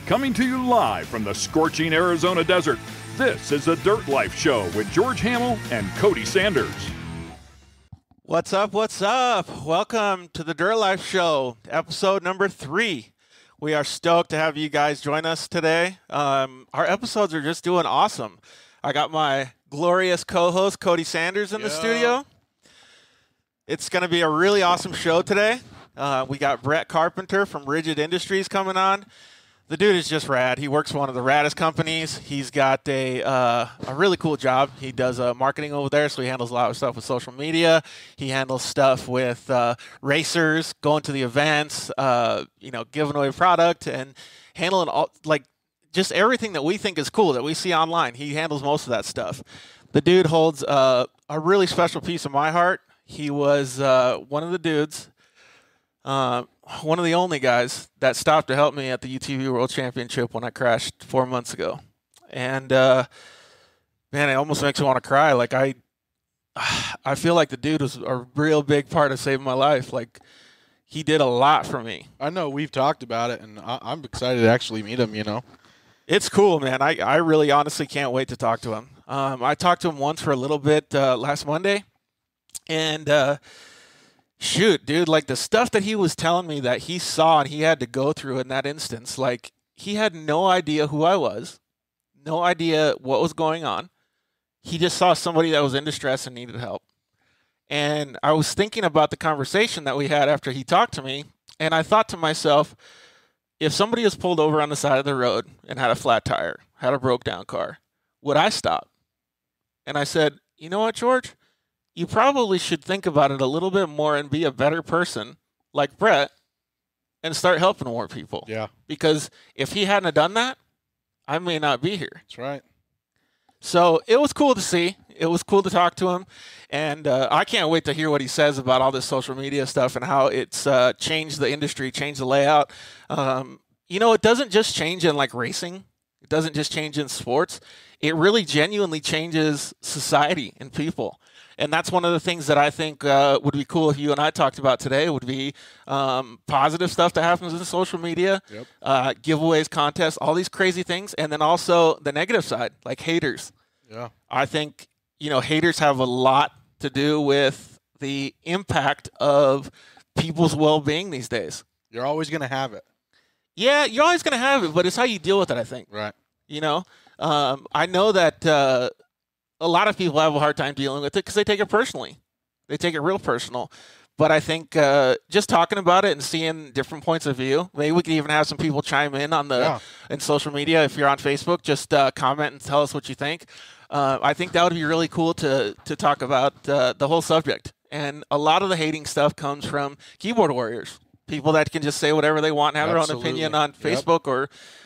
Coming to you live from the scorching Arizona desert, this is the Dirt Life Show with George Hamill and Cody Sanders. What's up? What's up? Welcome to the Dirt Life Show, episode number 3. We are stoked to have you guys join us today. Our episodes are just doing awesome. I got my glorious co-host, Cody Sanders, in the studio. It's going to be a really awesome show today. We got Brett Carpenter from Rigid Industries coming on. The dude is just rad. He works for one of the raddest companies. He's got a really cool job. He does marketing over there, so he handles a lot of stuff with social media. He handles stuff with racers, going to the events, giving away product, and handling all, just everything that we think is cool that we see online. He handles most of that stuff. The dude holds a really special piece of my heart. He was one of the dudes. One of the only guys that stopped to help me at the UTV World Championship when I crashed 4 months ago. And, man, it almost makes me want to cry. I feel like the dude was a real big part of saving my life. He did a lot for me. I know we've talked about it, and I'm excited to actually meet him, It's cool, man. I really honestly can't wait to talk to him. I talked to him once for a little bit last Monday, and shoot, dude, the stuff that he was telling me that he saw and he had to go through in that instance, he had no idea who I was, no idea what was going on. He just saw somebody that was in distress and needed help. And I was thinking about the conversation that we had after he talked to me, and I thought to myself, if somebody was pulled over on the side of the road and had a flat tire, had a broke down car, would I stop? And I said, you know what, George? You probably should think about it a little bit more and be a better person like Brett and start helping more people. Yeah. Because if he hadn't have done that, I may not be here. That's right. So it was cool to see. It was cool to talk to him. And I can't wait to hear what he says about all this social media stuff and how it's changed the industry, changed the layout. It doesn't just change in racing. It doesn't just change in sports. It really genuinely changes society and people. And that's one of the things that I think would be cool if you and I talked about today would be positive stuff that happens in social media, giveaways, contests, all these crazy things. And then also the negative side, like haters. Yeah. I think, haters have a lot to do with the impact of people's well-being these days. You're always going to have it. Yeah, you're always going to have it, but it's how you deal with it, I think. Right. I know that a lot of people have a hard time dealing with it because they take it personally. They take it real personal. But I think just talking about it and seeing different points of view, maybe we can even have some people chime in on in social media. If you're on Facebook, just comment and tell us what you think. I think that would be really cool to talk about the whole subject. And a lot of the hating stuff comes from keyboard warriors, people that can just say whatever they want and have their own opinion on Facebook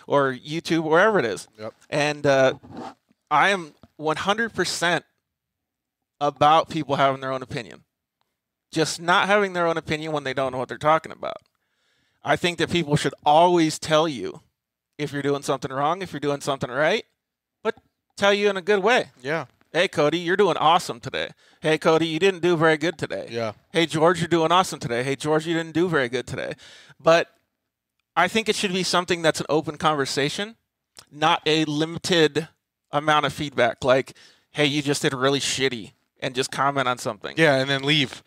or YouTube, wherever it is. Yep. And I am 100% about people having their own opinion. Just not having their own opinion when they don't know what they're talking about. I think that people should always tell you if you're doing something wrong, if you're doing something right, but tell you in a good way. Yeah. Hey, Cody, you're doing awesome today. Hey, Cody, you didn't do very good today. Yeah. Hey, George, you're doing awesome today. Hey, George, you didn't do very good today. But I think it should be something that's an open conversation, not a limited amount of feedback. Like, hey, you just did really shitty, and just comment on something. Yeah, and then leave.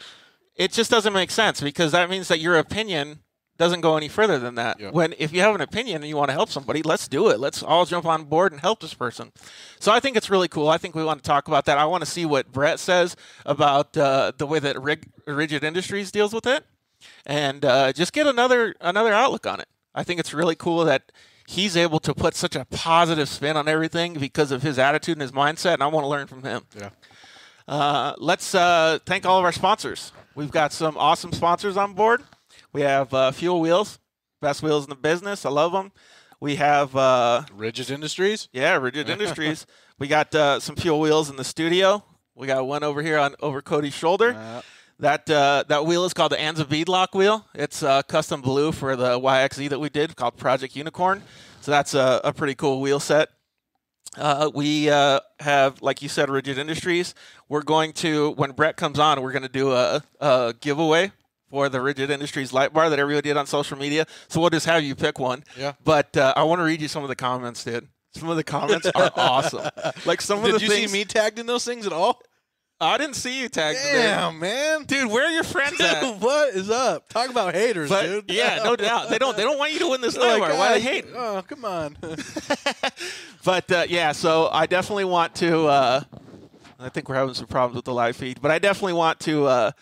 It just doesn't make sense because that means that your opinion doesn't go any further than that. Yep. When if you have an opinion and you want to help somebody, let's do it. Let's all jump on board and help this person. So I think it's really cool. I think we want to talk about that. I want to see what Brett says about the way that Rigid Industries deals with it, and just get another outlook on it. I think it's really cool that he's able to put such a positive spin on everything because of his attitude and his mindset, and I want to learn from him. Yeah. Let's thank all of our sponsors. We've got some awesome sponsors on board. We have Fuel Wheels, best wheels in the business. I love them. We have Rigid Industries. Yeah, Rigid Industries. We got some Fuel Wheels in the studio. We got one over here over Cody's shoulder. That wheel is called the Anza Beadlock wheel. It's custom blue for the YXZ that we did called Project Unicorn. So that's a pretty cool wheel set. We have, like you said, Rigid Industries. We're going to, when Brett comes on, we're going to do a giveaway for the Rigid Industries light bar that everybody did on social media. So we'll just have you pick one. Yeah. But I want to read you some of the comments, dude. Some of the comments are awesome. Like some of the Did you things. see me tagged in those things at all? I didn't see you tagged. Damn, man. Dude, where are your friends at? What is up? Talk about haters, But, dude. yeah, no doubt. They don't want you to win this They're light bar. Why "Guys, they hate? Oh, come on. But yeah, so I definitely want to. I think we're having some problems with the live feed, but I definitely want to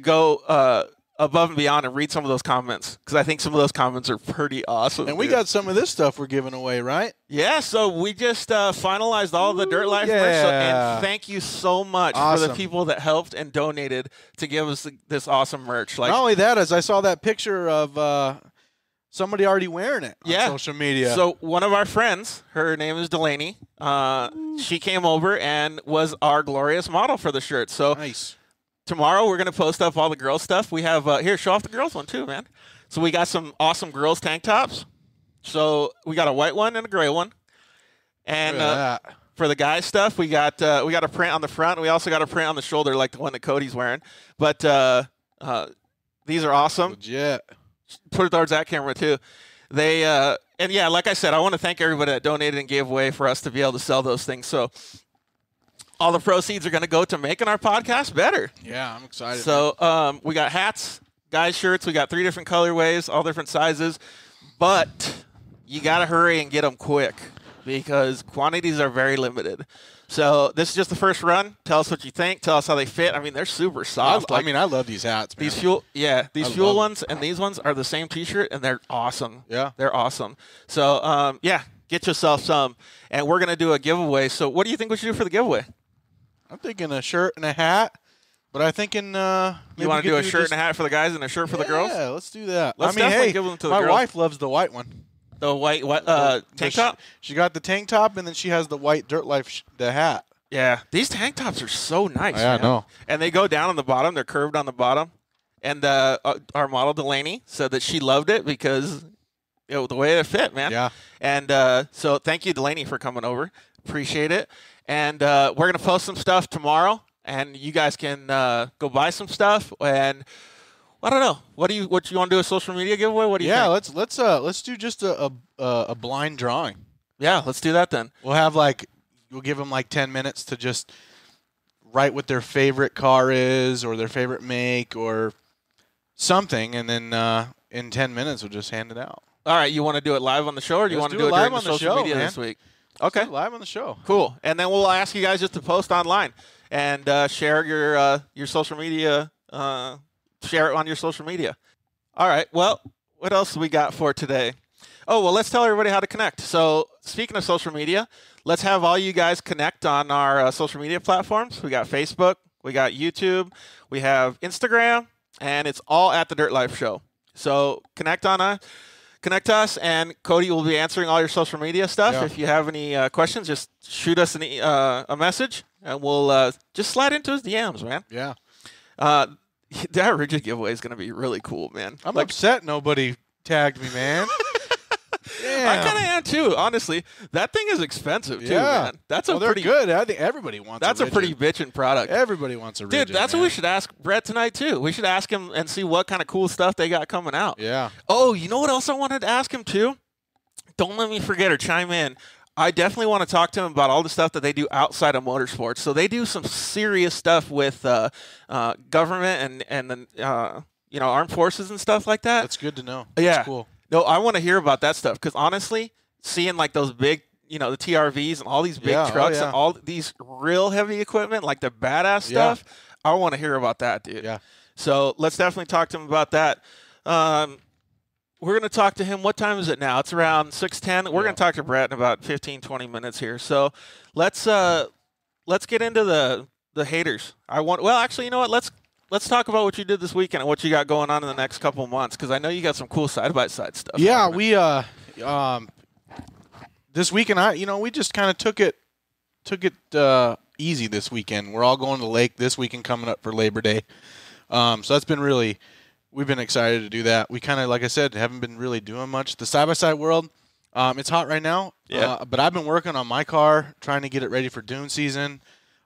go above and beyond and read some of those comments because I think some of those comments are pretty awesome. And we dude. got some of this stuff we're giving away, right? Yeah, so we just finalized all of the Dirt Life merch, and thank you so much for the people that helped and donated to give us this awesome merch. Like, not only that, as I saw that picture of somebody already wearing it on social media. So one of our friends, her name is Delaney, she came over and was our glorious model for the shirt. So nice. Tomorrow we're going to post up all the girls stuff. We have, here, show off the girls one too, man. So we got some awesome girls tank tops. So we got a white one and a gray one. And for the guys stuff, we got a print on the front. And we also got a print on the shoulder like the one that Cody's wearing. But these are awesome. Legit. Put it towards that camera too. They and yeah, like I said, I want to thank everybody that donated and gave away for us to be able to sell those things. So all the proceeds are going to go to making our podcast better. Yeah, I'm excited. So we got hats, guys shirts. We got 3 different colorways, all different sizes. But you got to hurry and get them quick because quantities are very limited. So this is just the first run. Tell us what you think. Tell us how they fit. I mean, they're super soft. I mean, I love these hats, man. These fuel ones and these ones are the same T-shirt, and they're awesome. Yeah. They're awesome. So, yeah, get yourself some. And we're going to do a giveaway. So what do you think we should do for the giveaway? I'm thinking a shirt and a hat, but I'm thinking maybe you want to do a shirt and a hat for the guys and a shirt for the girls? Yeah, let's do that. Let's definitely give them to the my girls. wife loves the white one. The white tank top? She got the tank top, and then she has the white Dirt Life the hat. Yeah, these tank tops are so nice. Yeah, man. I know. And they go down on the bottom. They're curved on the bottom. And our model, Delaney, said that she loved it because the way it fit, man. Yeah. And so thank you, Delaney, for coming over. Appreciate it. And we're going to post some stuff tomorrow. And you guys can go buy some stuff. And I don't know. What you want to do? A social media giveaway? What do you think? Let's do just a blind drawing. Yeah, let's do that then. We'll give them like 10 minutes to just write what their favorite car is or their favorite make or something, and then in 10 minutes we'll just hand it out. All right, you want to do it live on the show, or do you want to do it during the social media this week? Okay, live on the show. Cool. And then we'll ask you guys just to post online and share your social media. Share it on your social media. All right. Well, what else we got for today? Oh, well, let's tell everybody how to connect. So speaking of social media, let's have all you guys connect on our social media platforms. We got Facebook, we got YouTube, we have Instagram, and it's all at The Dirt Life Show. So connect to us, and Cody will be answering all your social media stuff. Yeah. If you have any questions, just shoot us a message, and we'll just slide into his DMs, man. Yeah. That rigid giveaway is going to be really cool, man. I'm upset nobody tagged me, man. I kind of am too, honestly. That thing is expensive too, man. That's pretty good. I think everybody wants. That's a pretty bitchin' product. Everybody wants a rigid. Dude, that's what we should ask Brett tonight too. We should ask him and see what kind of cool stuff they got coming out. Yeah. Oh, you know what else I wanted to ask him too? Don't let me forget or chime in. I definitely want to talk to him about all the stuff that they do outside of motorsports. So they do some serious stuff with government and the armed forces and stuff like that. That's good to know. Yeah. That's cool. No, I want to hear about that stuff because honestly, seeing like those big, the TRVs and all these big trucks and all these real heavy equipment, like the badass stuff, I want to hear about that, dude. Yeah. So let's definitely talk to him about that. We're going to talk to him. What time is it now? It's around 6:10. We're going to talk to Brett in about 15, 20 minutes here. So let's get into the haters. Actually, you know what? Let's talk about what you did this weekend and what you got going on in the next couple of months, because I know you got some cool side-by-side stuff. Yeah, we this weekend, we just kind of took it easy this weekend. We're all going to the lake this weekend coming up for Labor Day. So that's been we've been excited to do that. We kind of, like I said, haven't been really doing much. The side-by-side world, it's hot right now. Yeah. But I've been working on my car, trying to get it ready for dune season,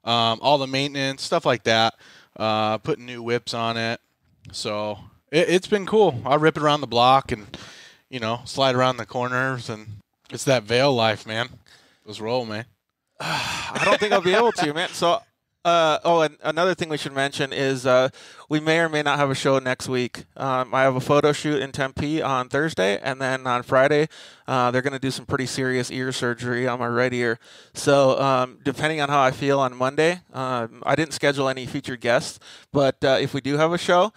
all the maintenance, stuff like that. putting new whips on it. So it's been cool. I'll rip it around the block and, slide around the corners, and it's that Vail life, man. Let's roll, man. I don't think I'll be able to, man. So, and another thing we should mention is we may or may not have a show next week. I have a photo shoot in Tempe on Thursday, and then on Friday, they're going to do some pretty serious ear surgery on my right ear. So, depending on how I feel on Monday, I didn't schedule any featured guests, but if we do have a show,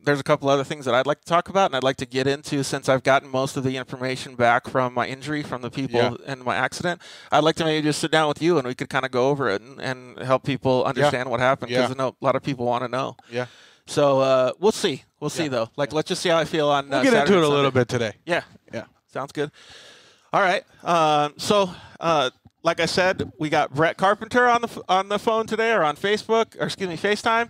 there's a couple other things that I'd like to talk about and I'd like to get into since I've gotten most of the information back from my injury, from the people in my accident. I'd like to maybe just sit down with you and we could kind of go over it and help people understand what happened, because I know a lot of people want to know. Yeah. So we'll see. We'll see, though. Let's just see how I feel on We'll get Saturday into it a little bit today. Yeah. Yeah. Sounds good. All right. Like I said, we got Brett Carpenter on the phone today, or on FaceTime.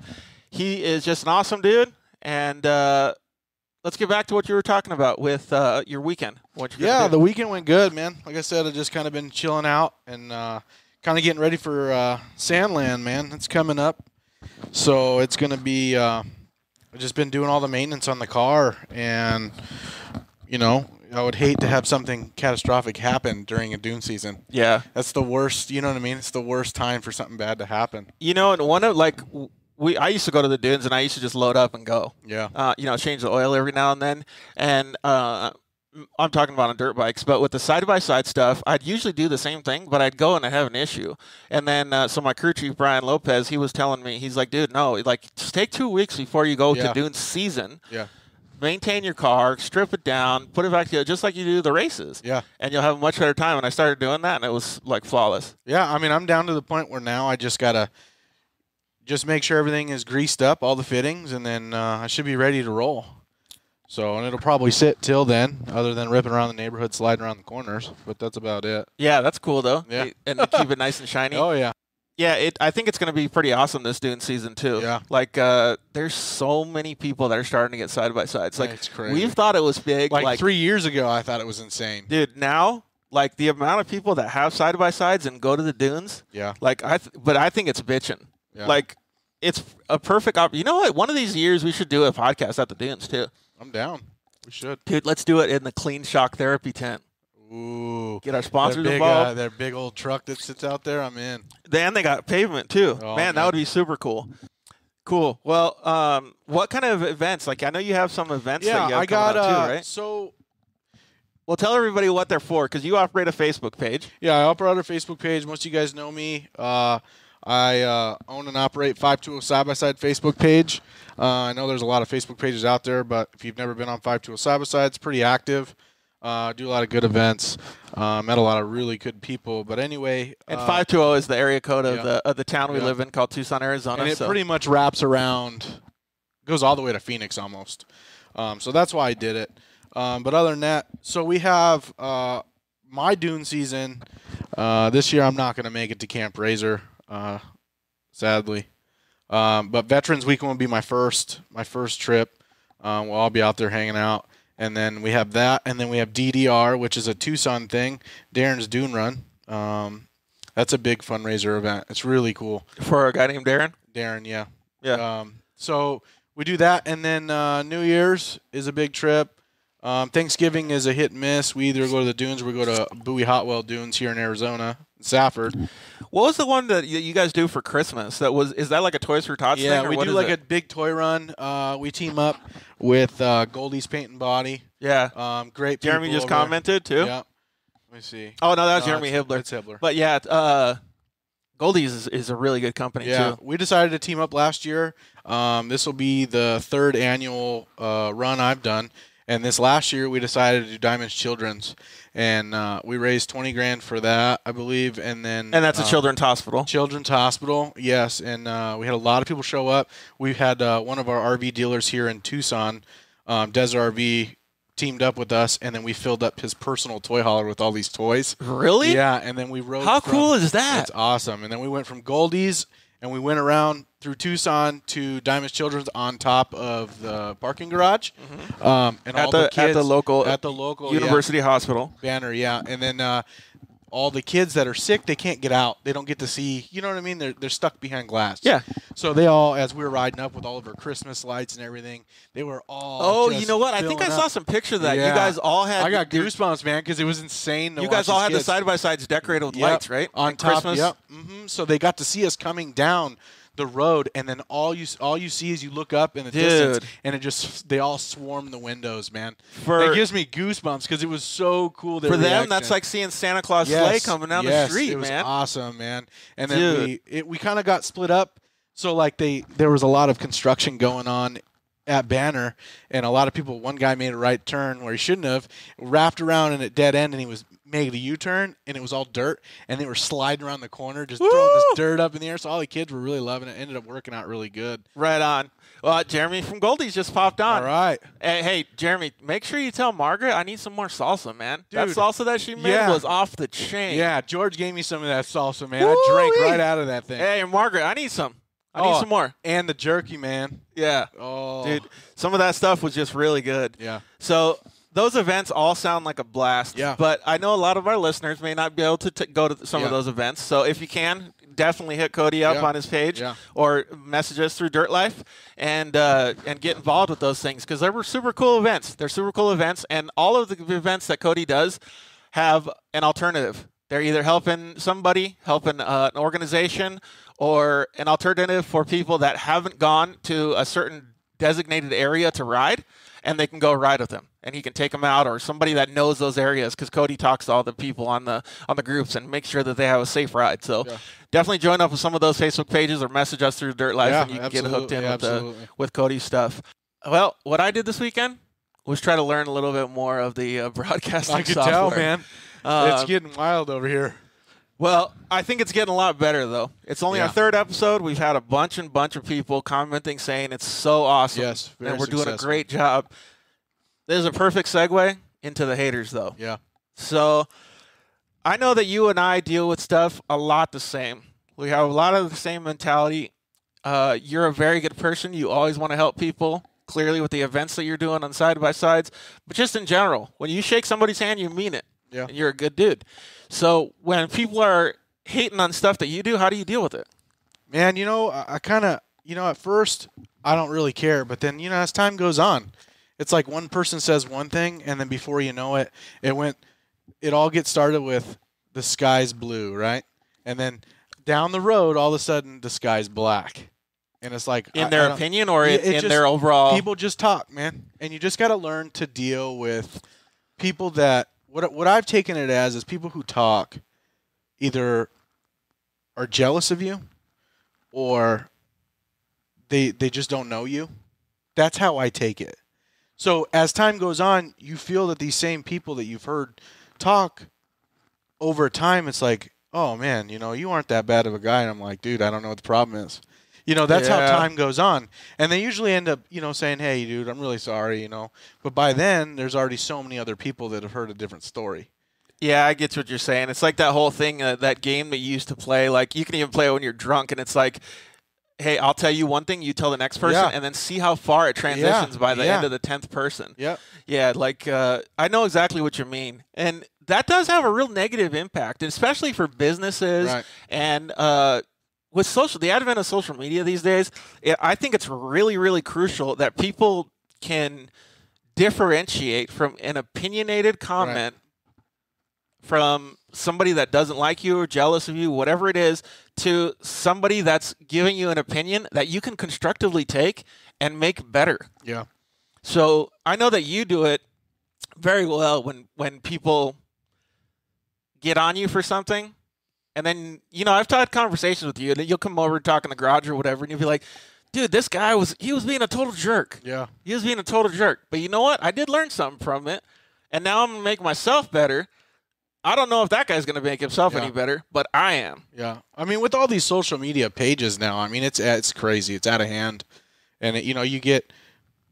He is just an awesome dude. And let's get back to what you were talking about with your weekend. The weekend went good, man. Like I said, I've just kind of been chilling out and kind of getting ready for Sandland, man. It's coming up. So it's going to be I've just been doing all the maintenance on the car. And, I would hate to have something catastrophic happen during a dune season. Yeah. That's the worst, you know what I mean? It's the worst time for something bad to happen. And one of, I used to go to the dunes and I used to just load up and go. Yeah. Change the oil every now and then. And I'm talking about on dirt bikes, but with the side-by-side stuff, I'd usually do the same thing, but I'd go and I'd have an issue. And then, so my crew chief, Brian Lopez, he was telling me, he's like, dude, no, just take 2 weeks before you go to dune season. Yeah. Maintain your car, strip it down, put it back together, just like you do the races. Yeah. And you'll have a much better time. And I started doing that, and it was, flawless. Yeah, I mean, I'm down to the point where now I just got to just make sure everything is greased up, all the fittings, and then I should be ready to roll. So, and it'll probably sit till then, other than ripping around the neighborhood, sliding around the corners. But that's about it. Yeah, that's cool, though. Yeah. And to keep it nice and shiny. Oh, yeah. Yeah, I think it's going to be pretty awesome this dune season, too. Yeah. There's so many people that are starting to get side-by-sides. It's crazy. We've thought it was big. 3 years ago, I thought it was insane. Dude, now, the amount of people that have side-by-sides and go to the dunes. Yeah. But I think it's bitching. Yeah. It's a perfect you know what? One of these years, we should do a podcast at the dunes, too. I'm down. We should. Dude, let's do it in the Clean Shock Therapy tent. Ooh. Get our sponsors involved. Their big old truck that sits out there, I'm in. And they got pavement, too. Oh, man, that would be super cool. Cool. Well, what kind of events? I know you have some events that you have coming up, too, right? Well, tell everybody what they're for, because you operate a Facebook page. Yeah, I operate a Facebook page. Most of you guys know me. I own and operate 520 Side-by-Side Facebook page. I know there's a lot of Facebook pages out there, but if you've never been on 520 Side-by-Side, it's pretty active. Do a lot of good events. Met a lot of really good people. But anyway, and 520 is the area code of the town we live in, called Tucson, Arizona. And it pretty much wraps around, goes all the way to Phoenix almost. So that's why I did it. But other than that, so we have my dune season. This year I'm not going to make it to Camp Razor, sadly. But Veterans Weekend will be my first trip. We'll all be out there hanging out. And then we have that, and then we have DDR, which is a Tucson thing, Darren's Dune Run. That's a big fundraiser event. It's really cool. For a guy named Darren? Darren, yeah. Yeah. So we do that, and then New Year's is a big trip. Thanksgiving is a hit and miss. We either go to the dunes or we go to Bowie Hotwell Dunes here in Arizona, Safford. What was the one that you guys do for Christmas? Is that like a Toys for Tots thing? Yeah, we do a big toy run. We team up with Goldie's Paint and Body. Yeah. Great people. Jeremy just commented, too? Yeah. Let me see. Oh, no, that was Jeremy Hibbler. It's Hibbler. But, yeah, Goldie's is a really good company, too. We decided to team up last year. This will be the third annual run I've done. And this last year, we decided to do Diamonds Children's, and we raised $20,000 for that, I believe. And that's a children's hospital. Children's hospital, yes. And we had a lot of people show up. We've had one of our RV dealers here in Tucson, Desert RV, teamed up with us, and then we filled up his personal toy hauler with all these toys. Really? Yeah. And then we rode. How cool is that? It's awesome. And then we went from Goldie's, and we went around through Tucson to Diamonds Children's on top of the parking garage. Mm-hmm. And all the kids at the local University Hospital banner, yeah. And then all the kids that are sick, they can't get out. They don't get to see, you know what I mean? They're stuck behind glass. Yeah. So they all, as we were riding up with all of our Christmas lights and everything, they were all Oh, just you know what? I think I filling saw up. some picture of that. Yeah. You guys all had. I got goosebumps, man, because it was insane. You guys all had the side-by-sides decorated with lights, right? On top, Christmas. yep. So they got to see us coming down the road, and then all you see is you look up in the distance, and they all swarm the windows, man. It gives me goosebumps because it was so cool. For them, that's like seeing Santa Claus sleigh coming down the street, it was man. Awesome, man. And then we kind of got split up. So like there was a lot of construction going on at Banner, and a lot of people. One guy made a right turn where he shouldn't have, wrapped around in a dead end, and he was made a U-turn, and it was all dirt, and they were sliding around the corner, just throwing this dirt up in the air. So all the kids were really loving it. Ended up working out really good. Right on. Well, Jeremy from Goldie's just popped on. All right. Hey, Jeremy, make sure you tell Margaret I need some more salsa, man. Dude, that salsa that she made was off the chain. Yeah, George gave me some of that salsa, man. I drank right out of that thing. Hey, Margaret, I need some. I need some more. And the jerky, man. Yeah. Oh. Dude, some of that stuff was just really good. Yeah. So those events all sound like a blast. Yeah. But I know a lot of our listeners may not be able to go to some of those events. So if you can, definitely hit Cody up on his page or message us through Dirt Life and get involved with those things because they were super cool events. They're super cool events, and all of the events that Cody does have an alternative. They're either helping somebody, helping an organization, or an alternative for people that haven't gone to a certain designated area to ride, and they can go ride with him, and he can take them out, or somebody that knows those areas, because Cody talks to all the people on the groups and make sure that they have a safe ride. So definitely join up with some of those Facebook pages or message us through Dirt Life, and you can get hooked in with Cody's stuff. Well, what I did this weekend was try to learn a little bit more of the broadcasting software. I could tell, man. It's getting wild over here. Well, I think it's getting a lot better, though. It's only our third episode. We've had a bunch of people commenting saying it's so awesome. Yes, and we're doing a great job. This is a perfect segue into the haters, though. Yeah. So I know that you and I deal with stuff a lot the same. We have a lot of the same mentality. You're a very good person. You always want to help people, clearly with the events that you're doing on side-by-sides. But just in general, when you shake somebody's hand, you mean it. Yeah. And you're a good dude. So when people are hating on stuff that you do, how do you deal with it? Man, I kind of, at first I don't really care. But then, as time goes on, it's like one person says one thing, and then before you know it, it all gets started with the sky's blue, right? And then down the road, all of a sudden, the sky's black. And it's like in their opinion or in their overall. People just talk, man, and you just got to learn to deal with people that. What I've taken it as is people who talk either are jealous of you or they just don't know you. That's how I take it. So as time goes on, you feel that these same people that you've heard talk over time, it's like, oh man, you aren't that bad of a guy. And I'm like, dude, I don't know what the problem is. That's how time goes on. And they usually end up, saying, hey, dude, I'm really sorry, But by then, there's already so many other people that have heard a different story. Yeah, I get what you're saying. It's like that whole thing, that game that you used to play. Like, you can even play it when you're drunk, and it's like, hey, I'll tell you one thing, you tell the next person, and then see how far it transitions by the end of the 10th person. Yep. Yeah, like, I know exactly what you mean. And that does have a real negative impact, especially for businesses and with the advent of social media these days. I think it's really, really crucial that people can differentiate from an opinionated comment from somebody that doesn't like you or jealous of you, whatever it is, to somebody that's giving you an opinion that you can constructively take and make better. Yeah. So I know that you do it very well when people get on you for something. And then, I've had conversations with you, and then you'll come over and talk in the garage or whatever, and you'll be like, dude, this guy was being a total jerk. Yeah. He was being a total jerk. But you know what? I did learn something from it, and now I'm going to make myself better. I don't know if that guy's going to make himself any better, but I am. Yeah. I mean, with all these social media pages now, I mean, it's crazy. It's out of hand. And, you get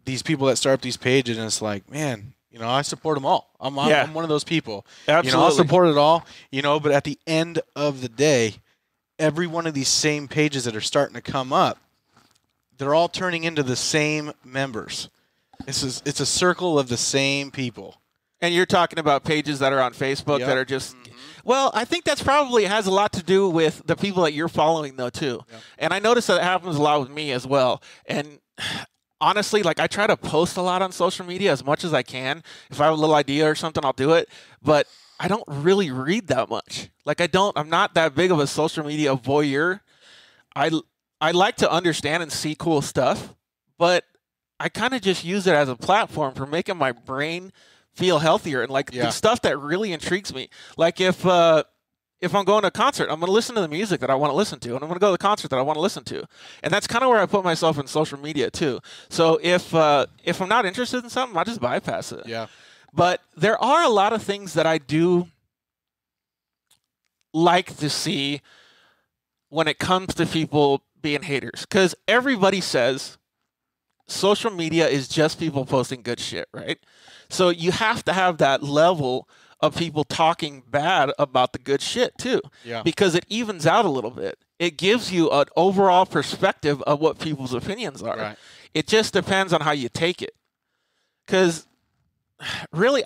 these people that start up these pages, and it's like, man, I support them all. I'm one of those people. Absolutely. I'll support it all, but at the end of the day, every one of these same pages that are starting to come up, they're all turning into the same members. It's a circle of the same people. And you're talking about pages that are on Facebook that are just Well, I think that's probably has a lot to do with the people that you're following, though, too. Yeah. And I notice that it happens a lot with me as well. And honestly, like I try to post a lot on social media as much as I can. If I have a little idea or something, I'll do it. But I don't really read that much. Like I'm not that big of a social media voyeur. I like to understand and see cool stuff, but I kind of just use it as a platform for making my brain feel healthier and the stuff that really intrigues me. Like if I'm going to a concert, I'm going to listen to the music that I want to listen to, and I'm going to go to the concert that I want to listen to. And that's kind of where I put myself in social media too. So if I'm not interested in something, I just bypass it. Yeah. But there are a lot of things that I do like to see when it comes to people being haters, because everybody says social media is just people posting good shit, right? So you have to have that level of people talking bad about the good shit too, because it evens out a little bit. It gives you an overall perspective of what people's opinions are. Right. It just depends on how you take it. Because really,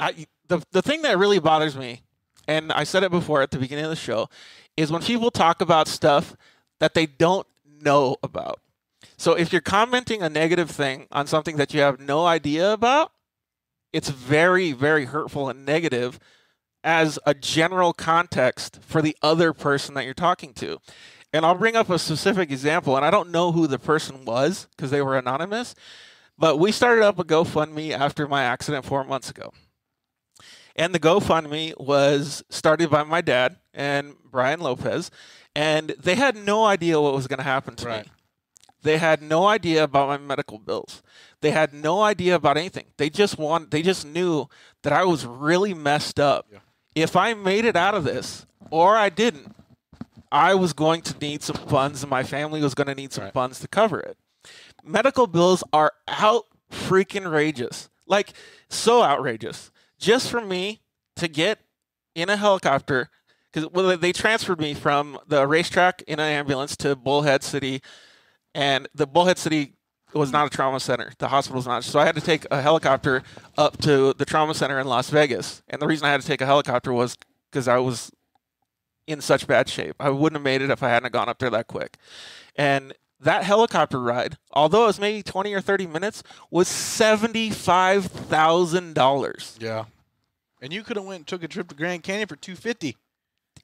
the thing that really bothers me, and I said it before at the beginning of the show, is when people talk about stuff that they don't know about. So if you're commenting a negative thing on something that you have no idea about, it's very, very hurtful and negative as a general context for the other person that you're talking to. And I'll bring up a specific example, and I don't know who the person was because they were anonymous, but we started up a GoFundMe after my accident 4 months ago. And the GoFundMe was started by my dad and Brian Lopez, and they had no idea what was going to happen to me. They had no idea about my medical bills. They had no idea about anything. They just knew that I was really messed up. Yeah. If I made it out of this or I didn't, I was going to need some funds and my family was going to need some funds to cover it. Medical bills are freaking outrageous. Like, so outrageous. Just for me to get in a helicopter, because they transferred me from the racetrack in an ambulance to Bullhead City, and the Bullhead City was not a trauma center. The hospital was not. So I had to take a helicopter up to the trauma center in Las Vegas. And the reason I had to take a helicopter was because I was in such bad shape. I wouldn't have made it if I hadn't gone up there that quick. And that helicopter ride, although it was maybe 20 or 30 minutes, was $75,000. Yeah. And you could have went and took a trip to Grand Canyon for $250.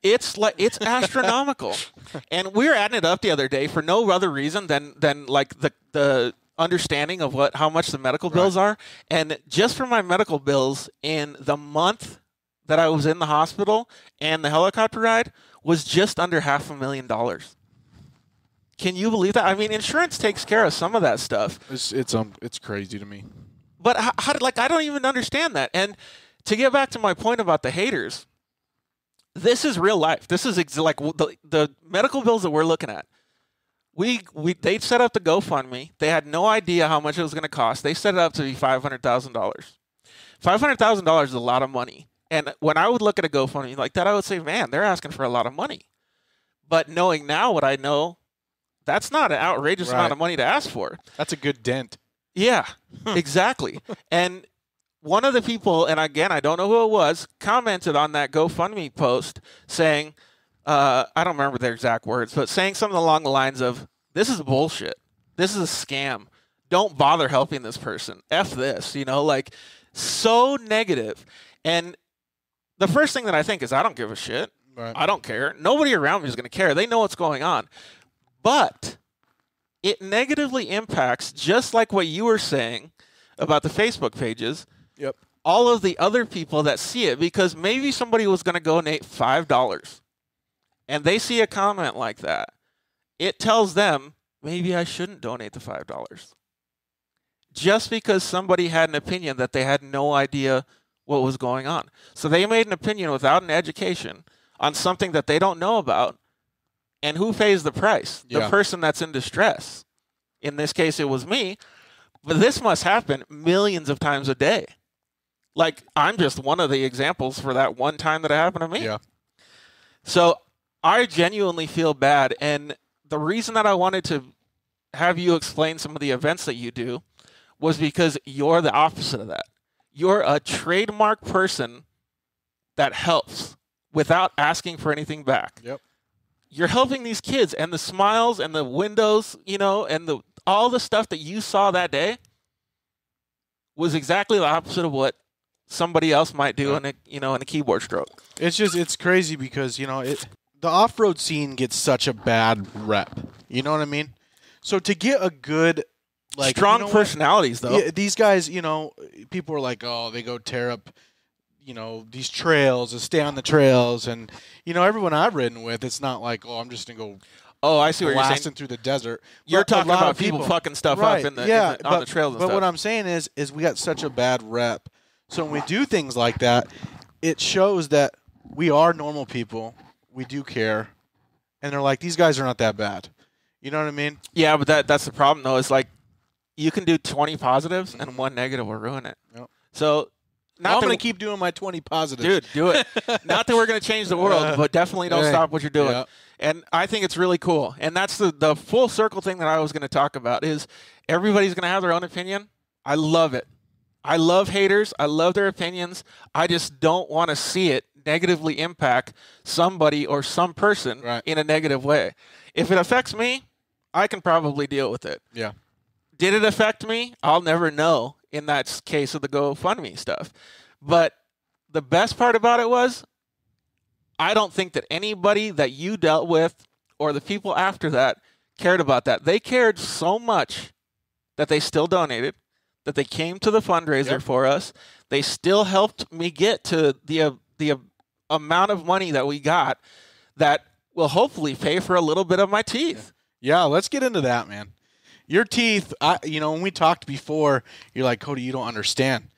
It's astronomical. And we were adding it up the other day for no other reason than like the understanding of how much the medical bills are. And just for my medical bills in the month that I was in the hospital and the helicopter ride was just under $500,000. Can you believe that? I mean, insurance takes care of some of that stuff. It's crazy to me. But how I don't even understand that. And to get back to my point about the haters, this is real life. This is like the medical bills that we're looking at. They set up the GoFundMe. They had no idea how much it was going to cost. They set it up to be $500,000. $500,000 is a lot of money. And when I would look at a GoFundMe like that, I would say, man, they're asking for a lot of money. But knowing now what I know, that's not an outrageous amount of money to ask for. That's a good dent. Yeah, exactly. And one of the people, and again, I don't know who it was, commented on that GoFundMe post saying, I don't remember their exact words, but saying something along the lines of, this is bullshit. This is a scam. Don't bother helping this person. F this, like so negative. And the first thing that I think is, I don't give a shit. Right. I don't care. Nobody around me is going to care. They know what's going on. But it negatively impacts, just like what you were saying about the Facebook pages, all of the other people that see it, because maybe somebody was going to donate $5 and they see a comment like that. It tells them, maybe I shouldn't donate the $5. Just because somebody had an opinion that they had no idea what was going on. So they made an opinion without an education on something that they don't know about. And who pays the price? The person that's in distress. In this case, it was me. But this must happen millions of times a day. Like, I'm just one of the examples for that one time that it happened to me. Yeah. So I genuinely feel bad. And the reason that I wanted to have you explain some of the events that you do was because you're the opposite of that. You're a trademark person that helps. without asking for anything back. Yep. You're helping these kids, and the smiles and the windows, and all the stuff that you saw that day was exactly the opposite of what somebody else might do in a keyboard stroke. It's crazy because, the off-road scene gets such a bad rep. You know what I mean? So to get a good, strong personalities, though. Yeah, these guys, people are like, oh, they go tear up, these trails and stay on the trails. And, everyone I've ridden with, it's not like, oh, I'm just going to go. Oh, I see what you're saying. Blasting through the desert. You're talking about people fucking stuff up on the trails and stuff. But what I'm saying is we got such a bad rep. So when we do things like that, it shows that we are normal people. We do care. And they're like, these guys are not that bad. You know what I mean? Yeah, but that's the problem, though. It's like you can do 20 positives and one negative will ruin it. Yep. So I'm going to keep doing my 20 positives. Dude, do it. Not that we're going to change the world, but definitely don't stop what you're doing. Yeah. And I think it's really cool. And that's the full circle thing that I was going to talk about is everybody's going to have their own opinion. I love it. I love haters. I love their opinions. I just don't want to see it negatively impact somebody or some person in a negative way. If it affects me, I can probably deal with it. Yeah. Did it affect me? I'll never know in that case of the GoFundMe stuff. But the best part about it was I don't think that anybody that you dealt with or the people after that cared about that. They cared so much that they still donated, that they came to the fundraiser for us. They still helped me get to the amount of money that we got that will hopefully pay for a little bit of my teeth. Yeah, let's get into that, man. Your teeth, when we talked before, you're like, Cody, you don't understand.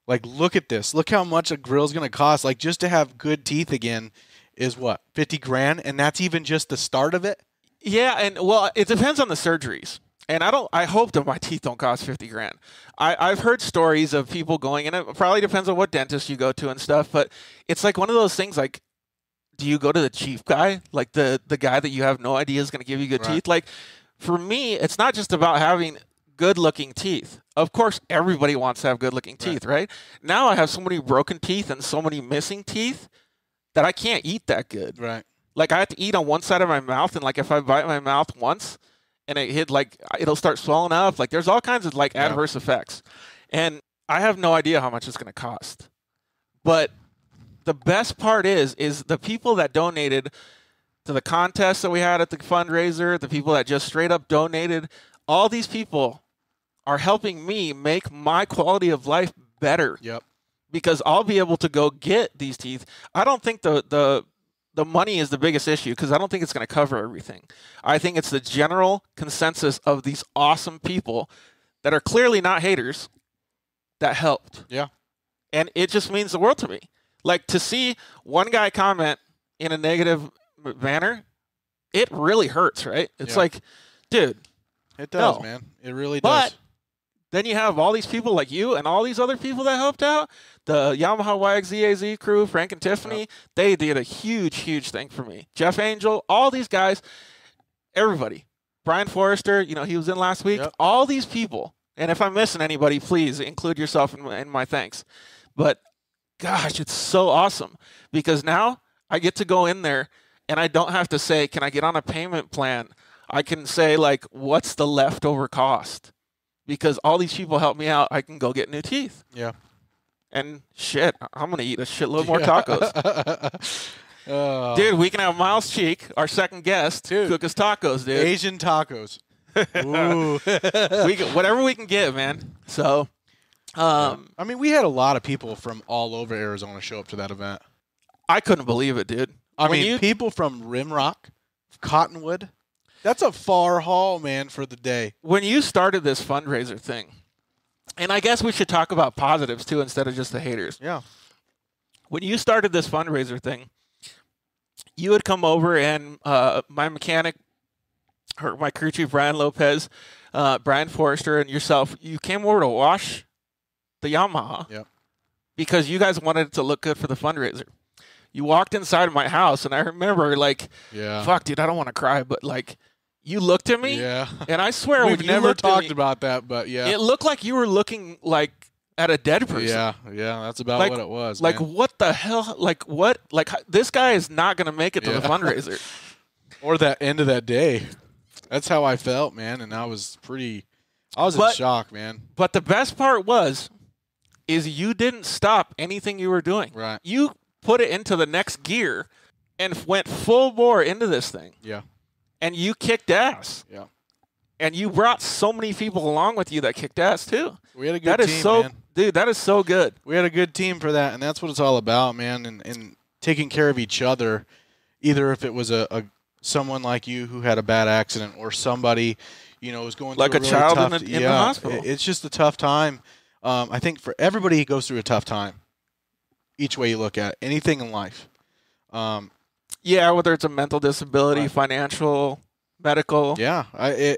Like, look at this. Look how much a grill's going to cost. Like, just to have good teeth again is what, $50,000? And that's even just the start of it? Yeah, and well, it depends on the surgeries. And I hope that my teeth don't cost $50,000. I've heard stories of people going, and it probably depends on what dentist you go to and stuff, but it's like one of those things like, do you go to the cheap guy? Like the guy that you have no idea is going to give you good teeth? Like, for me, it's not just about having good-looking teeth. Of course, everybody wants to have good-looking teeth, right? Now I have so many broken teeth and so many missing teeth that I can't eat that good. Right. Like, I have to eat on one side of my mouth, and, like, if I bite my mouth once and it'll start swelling up. Like, there's all kinds of, adverse effects. And I have no idea how much it's going to cost. But the best part is the people that donated to the contest that we had at the fundraiser, the people that just straight up donated, all these people are helping me make my quality of life better. Yep. Because I'll be able to go get these teeth. I don't think the money is the biggest issue because I don't think it's going to cover everything. I think it's the general consensus of these awesome people that are clearly not haters that helped. Yeah. And it just means the world to me. Like, to see one guy comment in a negative manner, it really hurts, right? It's like, dude. It does, man. It really does. But then you have all these people like you and all these other people that helped out. The Yamaha YXZAZ crew, Frank and Tiffany, they did a huge, huge thing for me. Jeff Angel, all these guys, everybody. Brian Forrester, he was in last week. Yep. All these people. And if I'm missing anybody, please include yourself in my thanks. But gosh, it's so awesome because now I get to go in there and I don't have to say, can I get on a payment plan? I can say, like, what's the leftover cost? Because all these people help me out. I can go get new teeth. Yeah. And shit, I'm going to eat a shitload more tacos. Dude, we can have Miles Cheek, our second guest, cook us tacos, dude. Asian tacos. Ooh. Whatever we can get, man. So, we had a lot of people from all over Arizona show up to that event. I couldn't believe it, dude. People from Rimrock, Cottonwood. That's a far haul, man, for the day. When you started this fundraiser thing, and I guess we should talk about positives, too, instead of just the haters. Yeah. When you started this fundraiser thing, you had come over and my mechanic, my crew chief, Brian Lopez, Brian Forrester, and yourself, you came over to wash the Yamaha. Yep. Because you guys wanted it to look good for the fundraiser. You walked inside of my house, and I remember, fuck, dude, I don't want to cry, but, you looked at me, and I swear we've never talked about that, but yeah. It looked like you were looking, at a dead person. Yeah, that's about Like, what it was. Like, man. what the hell? Like, what? Like, this guy is not going to make it to the fundraiser. Or that end of that day. That's how I felt, man, and I was in shock, man. But the best part is you didn't stop anything you were doing. Right. You put it into the next gear and went full bore into this thing. Yeah. And you kicked ass. Yeah. And you brought so many people along with you that kicked ass too. We had a good team, man. Dude, that is so good. We had a good team for that, and that's what it's all about, man, and taking care of each other, either if it was a someone like you who had a bad accident or somebody, who's going like through a really child tough, in the hospital. It's just a tough time. I think for everybody who goes through a tough time, each way you look at it, anything in life. Whether it's a mental disability, financial, medical. Yeah, I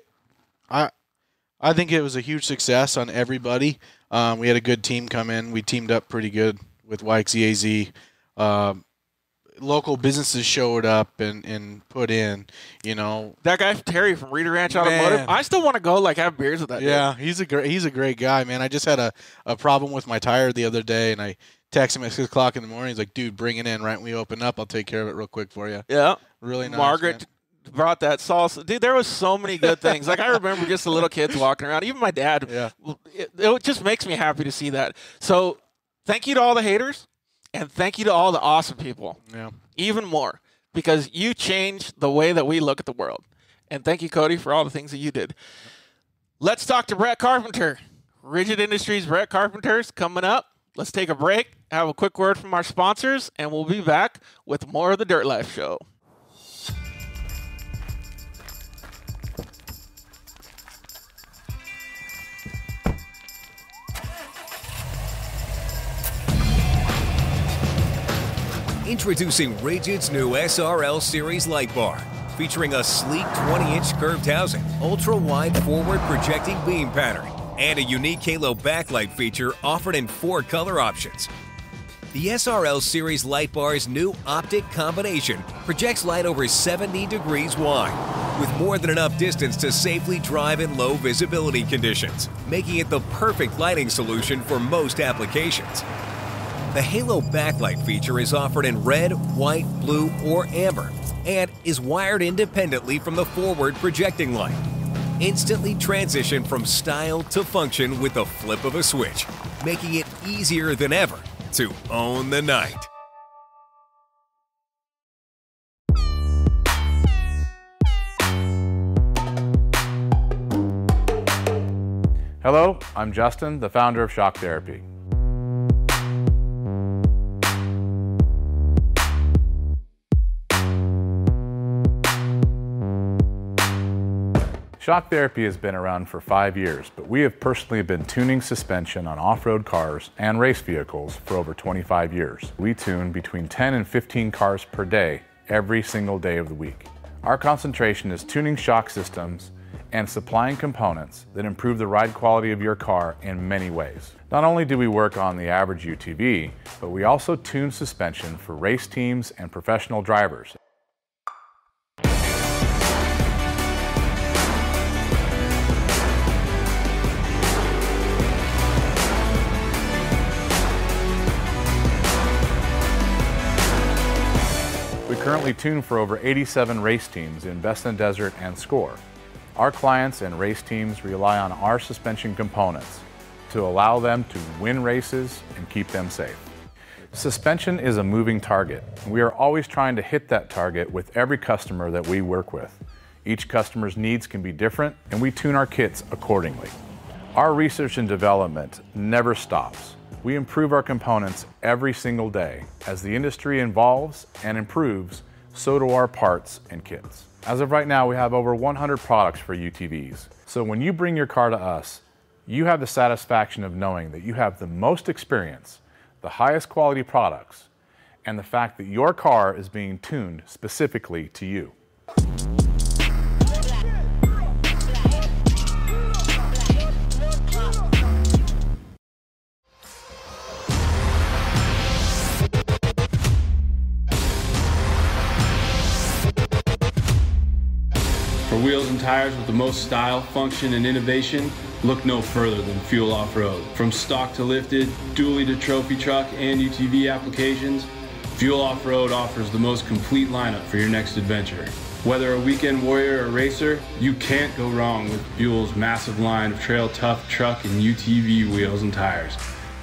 think it was a huge success on everybody. We had a good team come in. We teamed up pretty good with YXEAZ. Local businesses showed up and put in, That guy Terry from Reeder Ranch Automotive. I still want to go have beers with that dude. Yeah, he's a great guy, man. I just had a problem with my tire the other day, and I texted him at 6 o'clock in the morning. He's like, dude, bring it in right when we open up. I'll take care of it real quick for you. Yeah. Really nice, Margaret brought that salsa. Dude, there was so many good things. I remember just the little kids walking around. Even my dad. Yeah. It just makes me happy to see that. So thank you to all the haters, and thank you to all the awesome people. Yeah. Even more, because you changed the way that we look at the world. And thank you, Cody, for all the things that you did. Let's talk to Brett Carpenter. Rigid Industries Brett Carpenter's coming up. Let's take a break, have a quick word from our sponsors, and we'll be back with more of the Dirt Life Show. Introducing Rigid's new SRL Series light bar, featuring a sleek 20-inch curved housing, ultra-wide forward projecting beam pattern, and a unique halo backlight feature offered in 4 color options. The SRL Series light bar's new optic combination projects light over 70 degrees wide, with more than enough distance to safely drive in low visibility conditions, making it the perfect lighting solution for most applications. The Halo backlight feature is offered in red, white, blue, or amber, and is wired independently from the forward projecting light. Instantly transition from style to function with the flip of a switch, making it easier than ever to own the night. Hello, I'm Justin, the founder of Shock Therapy. Shock Therapy has been around for 5 years, but we have personally been tuning suspension on off-road cars and race vehicles for over 25 years. We tune between 10 and 15 cars per day, every single day of the week. Our concentration is tuning shock systems and supplying components that improve the ride quality of your car in many ways. Not only do we work on the average UTV, but we also tune suspension for race teams and professional drivers. We currently tune for over 87 race teams in Best in Desert and Score. Our clients and race teams rely on our suspension components to allow them to win races and keep them safe. Suspension is a moving target. We are always trying to hit that target with every customer that we work with. Each customer's needs can be different, and we tune our kits accordingly. Our research and development never stops. We improve our components every single day. As the industry evolves and improves, so do our parts and kits. As of right now, we have over 100 products for UTVs. So when you bring your car to us, you have the satisfaction of knowing that you have the most experience, the highest quality products, and the fact that your car is being tuned specifically to you. For wheels and tires with the most style, function, and innovation, look no further than Fuel Off-Road. From stock to lifted, dually to trophy truck and UTV applications, Fuel Off-Road offers the most complete lineup for your next adventure. Whether a weekend warrior or racer, you can't go wrong with Fuel's massive line of trail tough truck and UTV wheels and tires.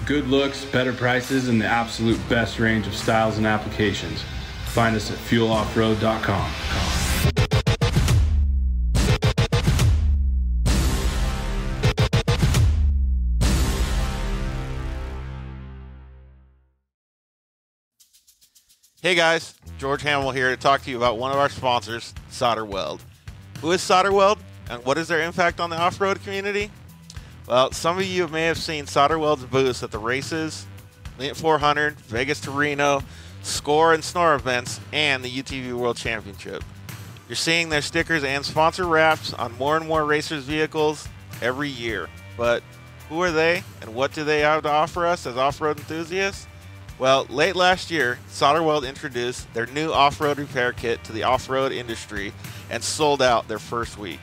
Good looks, better prices, and the absolute best range of styles and applications. Find us at fueloffroad.com. Hey guys, George Hamill here to talk to you about one of our sponsors, Solder Weld. Who is Solder Weld, and what is their impact on the off-road community? Well, some of you may have seen Solder Weld's booths at the races, Lint 400, Vegas to Reno, Score and Snore events, and the UTV World Championship. You're seeing their stickers and sponsor wraps on more and more racers' vehicles every year. But who are they, and what do they have to offer us as off-road enthusiasts? Well, late last year, Solder Weld introduced their new off-road repair kit to the off-road industry and sold out their first week.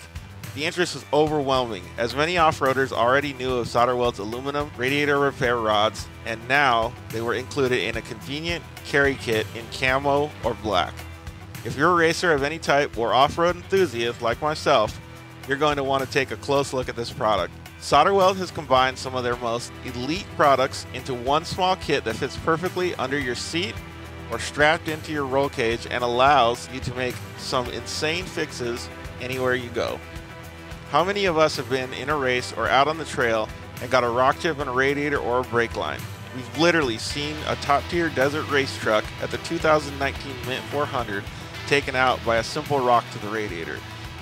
The interest was overwhelming, as many off-roaders already knew of Solder Weld's aluminum radiator repair rods, and now they were included in a convenient carry kit in camo or black. If you're a racer of any type or off-road enthusiast like myself, you're going to want to take a close look at this product. Solder Weld has combined some of their most elite products into one small kit that fits perfectly under your seat or strapped into your roll cage and allows you to make some insane fixes anywhere you go. How many of us have been in a race or out on the trail and got a rock chip in a radiator or a brake line? We've literally seen a top-tier desert race truck at the 2019 Mint 400 taken out by a simple rock to the radiator.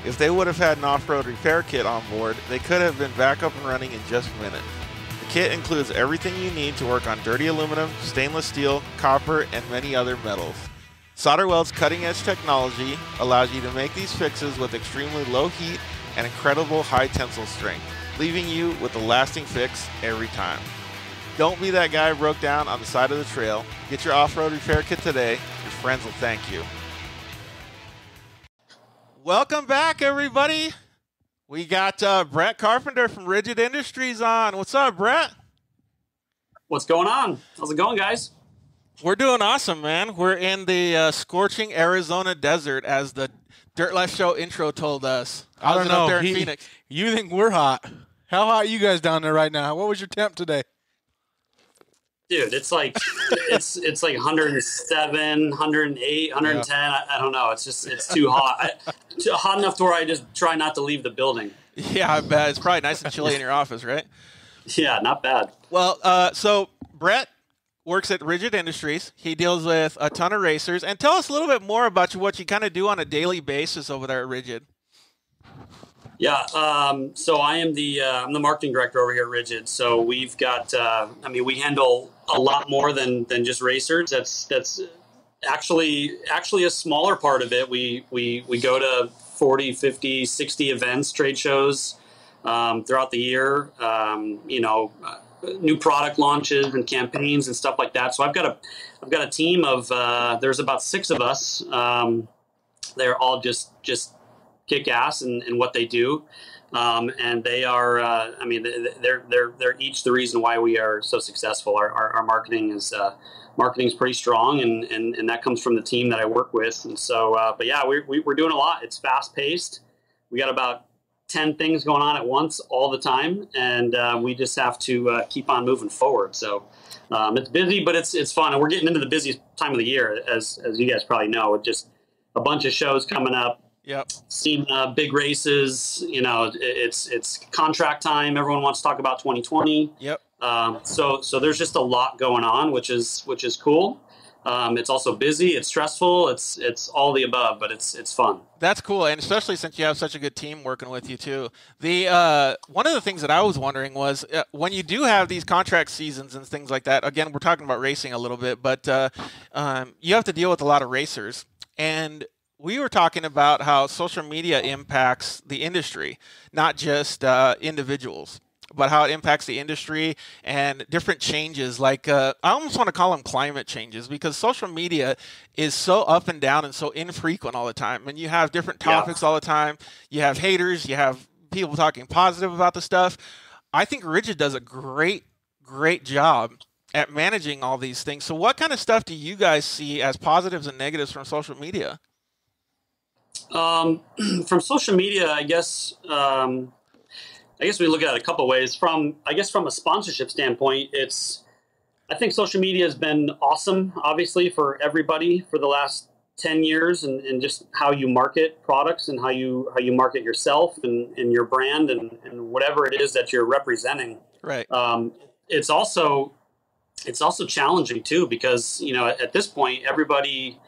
If they would have had an off-road repair kit on board, they could have been back up and running in just a minute. The kit includes everything you need to work on dirty aluminum, stainless steel, copper, and many other metals. Solder Weld's cutting-edge technology allows you to make these fixes with extremely low heat and incredible high tensile strength, leaving you with a lasting fix every time. Don't be that guy who broke down on the side of the trail. Get your off-road repair kit today. Your friends will thank you. Welcome back, everybody. We got Brett Carpenter from Rigid Industries on. What's up, Brett? What's going on? How's it going, guys? We're doing awesome, man. We're in the scorching Arizona desert, as the Dirt Life Show intro told us. I don't know. Up there in Phoenix. You think we're hot? How hot are you guys down there right now? What was your temp today? Dude, it's like it's like 107, 108, 110. Yeah. I don't know. It's too hot. Hot enough to where I just try not to leave the building. Yeah, I bet. It's probably nice and chilly in your office, right? Yeah, not bad. Well, so Brett works at Rigid Industries. He deals with a ton of racers. And tell us a little bit more about what you kind of do on a daily basis over there at Rigid. Yeah, so I am I'm the marketing director over here at Rigid. So we've got, we handle a lot more than just racers. That's actually a smaller part of it. We go to 40, 50, 60 events, trade shows throughout the year. New product launches and campaigns and stuff like that. So I've got a team of there's about 6 of us. They're all just kick ass in what they do, and they are. They're each the reason why we are so successful. Our marketing is pretty strong, and that comes from the team that I work with. And so, but yeah, we're doing a lot. It's fast paced. We got about 10 things going on at once all the time, and we just have to keep on moving forward. So it's busy, but it's fun, and we're getting into the busiest time of the year, as you guys probably know. With just a bunch of shows coming up. Yep. Seen big races. It's contract time. Everyone wants to talk about 2020. Yep. So there's just a lot going on, which is cool. It's also busy. It's stressful. It's all the above, but it's fun. That's cool, and especially since you have such a good team working with you too. The one of the things that I was wondering was when you do have these contract seasons and things like that. Again, we're talking about racing a little bit, but you have to deal with a lot of racers, and we were talking about how social media impacts the industry, not just individuals. about how it impacts the industry and different changes. Like I almost want to call them climate changes, because social media is so up and down and so infrequent all the time. And you have different topics all the time. You have haters. You have people talking positive about the stuff. I think Rigid does a great job at managing all these things. So what kind of stuff do you guys see as positives and negatives from social media? From social media, I guess we look at it a couple ways. From a sponsorship standpoint, I think social media has been awesome, obviously, for everybody for the last 10 years, and just how you market products and how you market yourself and your brand and whatever it is that you're representing. Right. It's also challenging too, because, at this point, everybody,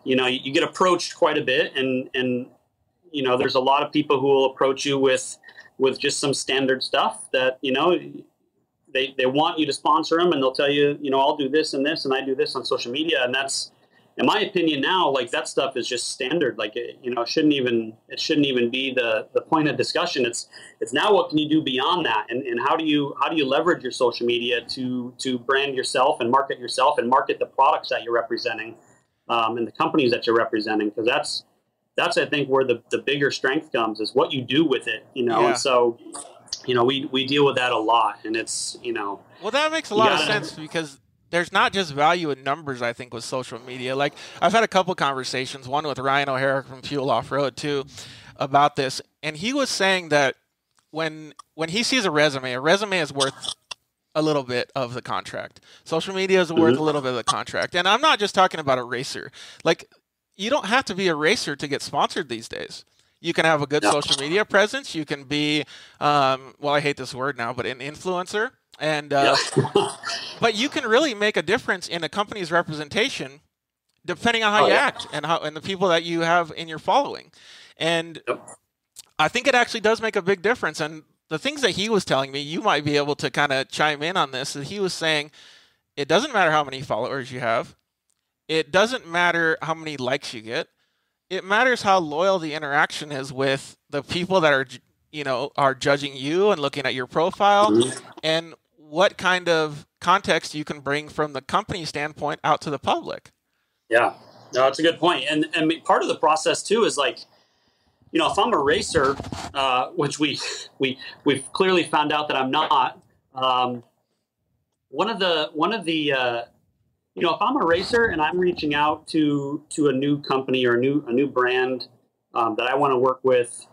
you get approached quite a bit, and there's a lot of people who will approach you with just some standard stuff that, they want you to sponsor them, and they'll tell you, I'll do this and this, and I do this on social media. And that's, in my opinion now, like, that stuff is just standard. Like, it shouldn't even be the point of discussion. It's now, what can you do beyond that? And how do you leverage your social media to brand yourself and market the products that you're representing, and the companies that you're representing? Because that's I think where the bigger strength comes, is what you do with it, Yeah. And so, we deal with that a lot, and it's, Well, that makes a lot of sense, because there's not just value in numbers, I think, with social media. Like, I've had a couple conversations, one with Ryan O'Hara from Fuel Off-Road too, about this. And he was saying that when he sees a resume is worth a little bit of the contract. Social media is worth a little bit of the contract. And I'm not just talking about a racer. Like, you don't have to be a racer to get sponsored these days. You can have a good social media presence. You can be, well, I hate this word now, but an influencer. And but you can really make a difference in a company's representation, depending on how you act and the people that you have in your following. And I think it actually does make a big difference. And the things that he was telling me, you might be able to kind of chime in on this. He was saying it doesn't matter how many followers you have. It doesn't matter how many likes you get. It matters how loyal the interaction is with the people that are judging you and looking at your profile, and what kind of context you can bring from the company standpoint out to the public. Yeah, no, that's a good point. And part of the process too is, like, if I'm a racer, which we've clearly found out that I'm not, one of the if I'm a racer and I'm reaching out to a new company or a new brand that I want to work with,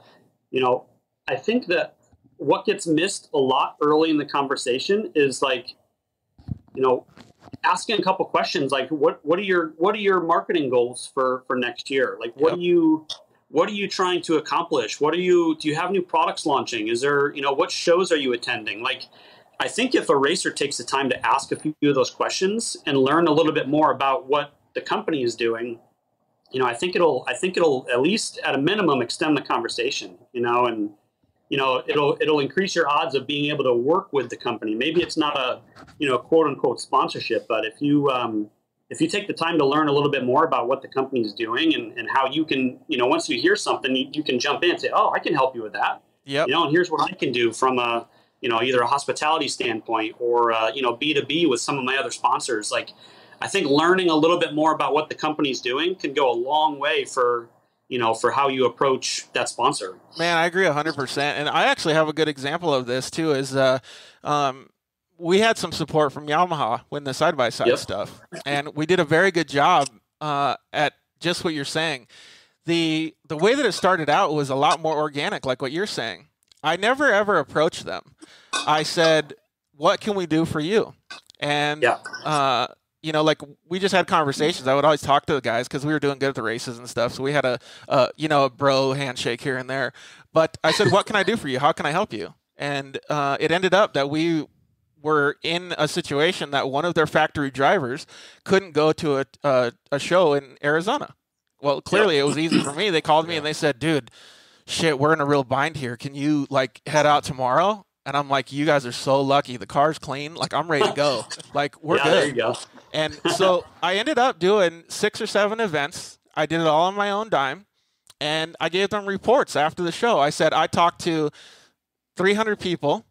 I think that what gets missed a lot early in the conversation is, like, asking a couple questions, like, what are your marketing goals for next year? Like, what are you trying to accomplish? Do you have new products launching? Is there, what shows are you attending? Like, I think if a racer takes the time to ask a few of those questions and learn a little bit more about what the company is doing, I think it'll at least at a minimum extend the conversation, and it'll increase your odds of being able to work with the company. Maybe it's not a quote unquote sponsorship, but if you take the time to learn a little bit more about what the company is doing and how you can, once you hear something, you can jump in and say, oh, I can help you with that. Yep. And here's what I can do from a either a hospitality standpoint or B2B with some of my other sponsors. Like, I think learning a little bit more about what the company's doing can go a long way for how you approach that sponsor. Man, I agree 100%. And I actually have a good example of this too, is we had some support from Yamaha when the side-by-side stuff. And we did a very good job at just what you're saying. The way that it started out was a lot more organic, like what you're saying. I never, ever approached them. I said, what can we do for you? And, like, we just had conversations. I would always talk to the guys because we were doing good at the races and stuff. So we had a bro handshake here and there. But I said, what can I do for you? How can I help you? And it ended up that we were in a situation that one of their factory drivers couldn't go to a show in Arizona. Well, clearly it was easy for me. They called me and they said, dude, shit, we're in a real bind here. Can you, like, head out tomorrow? And I'm like, you guys are so lucky. The car's clean. Like, I'm ready to go. Like, we're good. There you go. And so I ended up doing 6 or 7 events. I did it all on my own dime. And I gave them reports after the show. I said, I talked to 300 people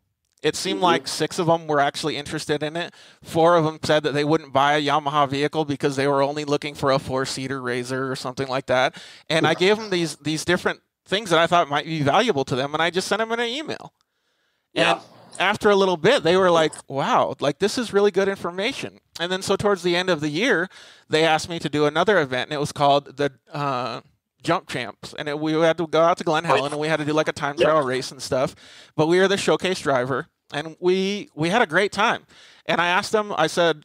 It seemed like 6 of them were actually interested in it. 4 of them said that they wouldn't buy a Yamaha vehicle because they were only looking for a 4-seater RZR or something like that. And I gave them these different things that I thought might be valuable to them, and I just sent them in an email. And after a little bit, they were like, wow, like this is really good information. And then so towards the end of the year, they asked me to do another event, and it was called the Jump Champs. And we had to go out to Glen Helen, and we had to do like a time trial race and stuff. But we were the showcase driver, and we had a great time. And I asked them, I said,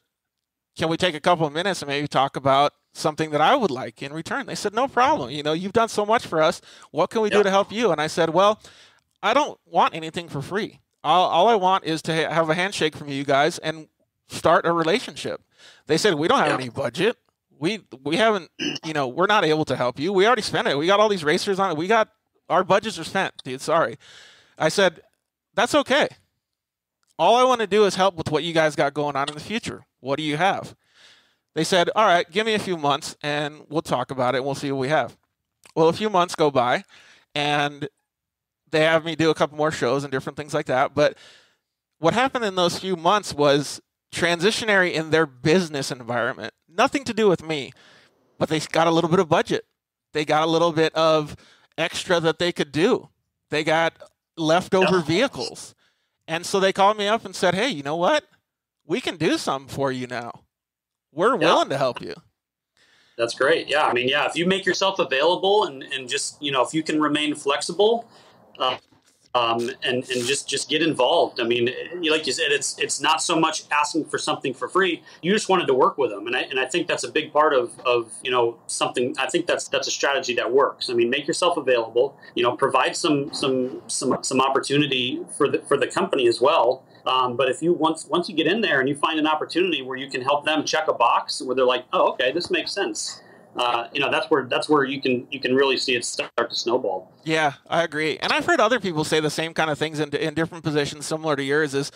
can we take a couple of minutes and maybe talk about something that I would like in return? They said, no problem. You know, you've done so much for us. What can we do to help you? And I said, well, I don't want anything for free. All I want is to have a handshake from you guys and start a relationship. They said, we don't have any budget. We haven't, you know, we're not able to help you. We already spent it. We got all these racers on it. Our budgets are spent, dude. Sorry. I said, that's okay. All I want to do is help with what you guys got going on in the future. What do you have? They said, all right, give me a few months and we'll talk about it. We'll see what we have. Well, a few months go by and they have me do a couple more shows and different things like that. But what happened in those few months was transitionary in their business environment. Nothing to do with me, but they got a little bit of budget. They got a little bit of extra that they could do. They got leftover vehicles. And so they called me up and said, hey, you know what? We can do something for you now. We're willing to help you. That's great. Yeah. I mean, if you make yourself available and just, you know, if you can remain flexible, and just get involved. I mean, like you said, it's not so much asking for something for free. You just wanted to work with them, and I think that's a big part of you know, something. I think that's a strategy that works. I mean, make yourself available. You know, provide some opportunity for the company as well. But if you once you get in there and you find an opportunity where you can help them check a box where they're like, oh, okay, this makes sense. You know, that's where you can really see it start to snowball. Yeah, I agree. And I've heard other people say the same kind of things in different positions similar to yours, is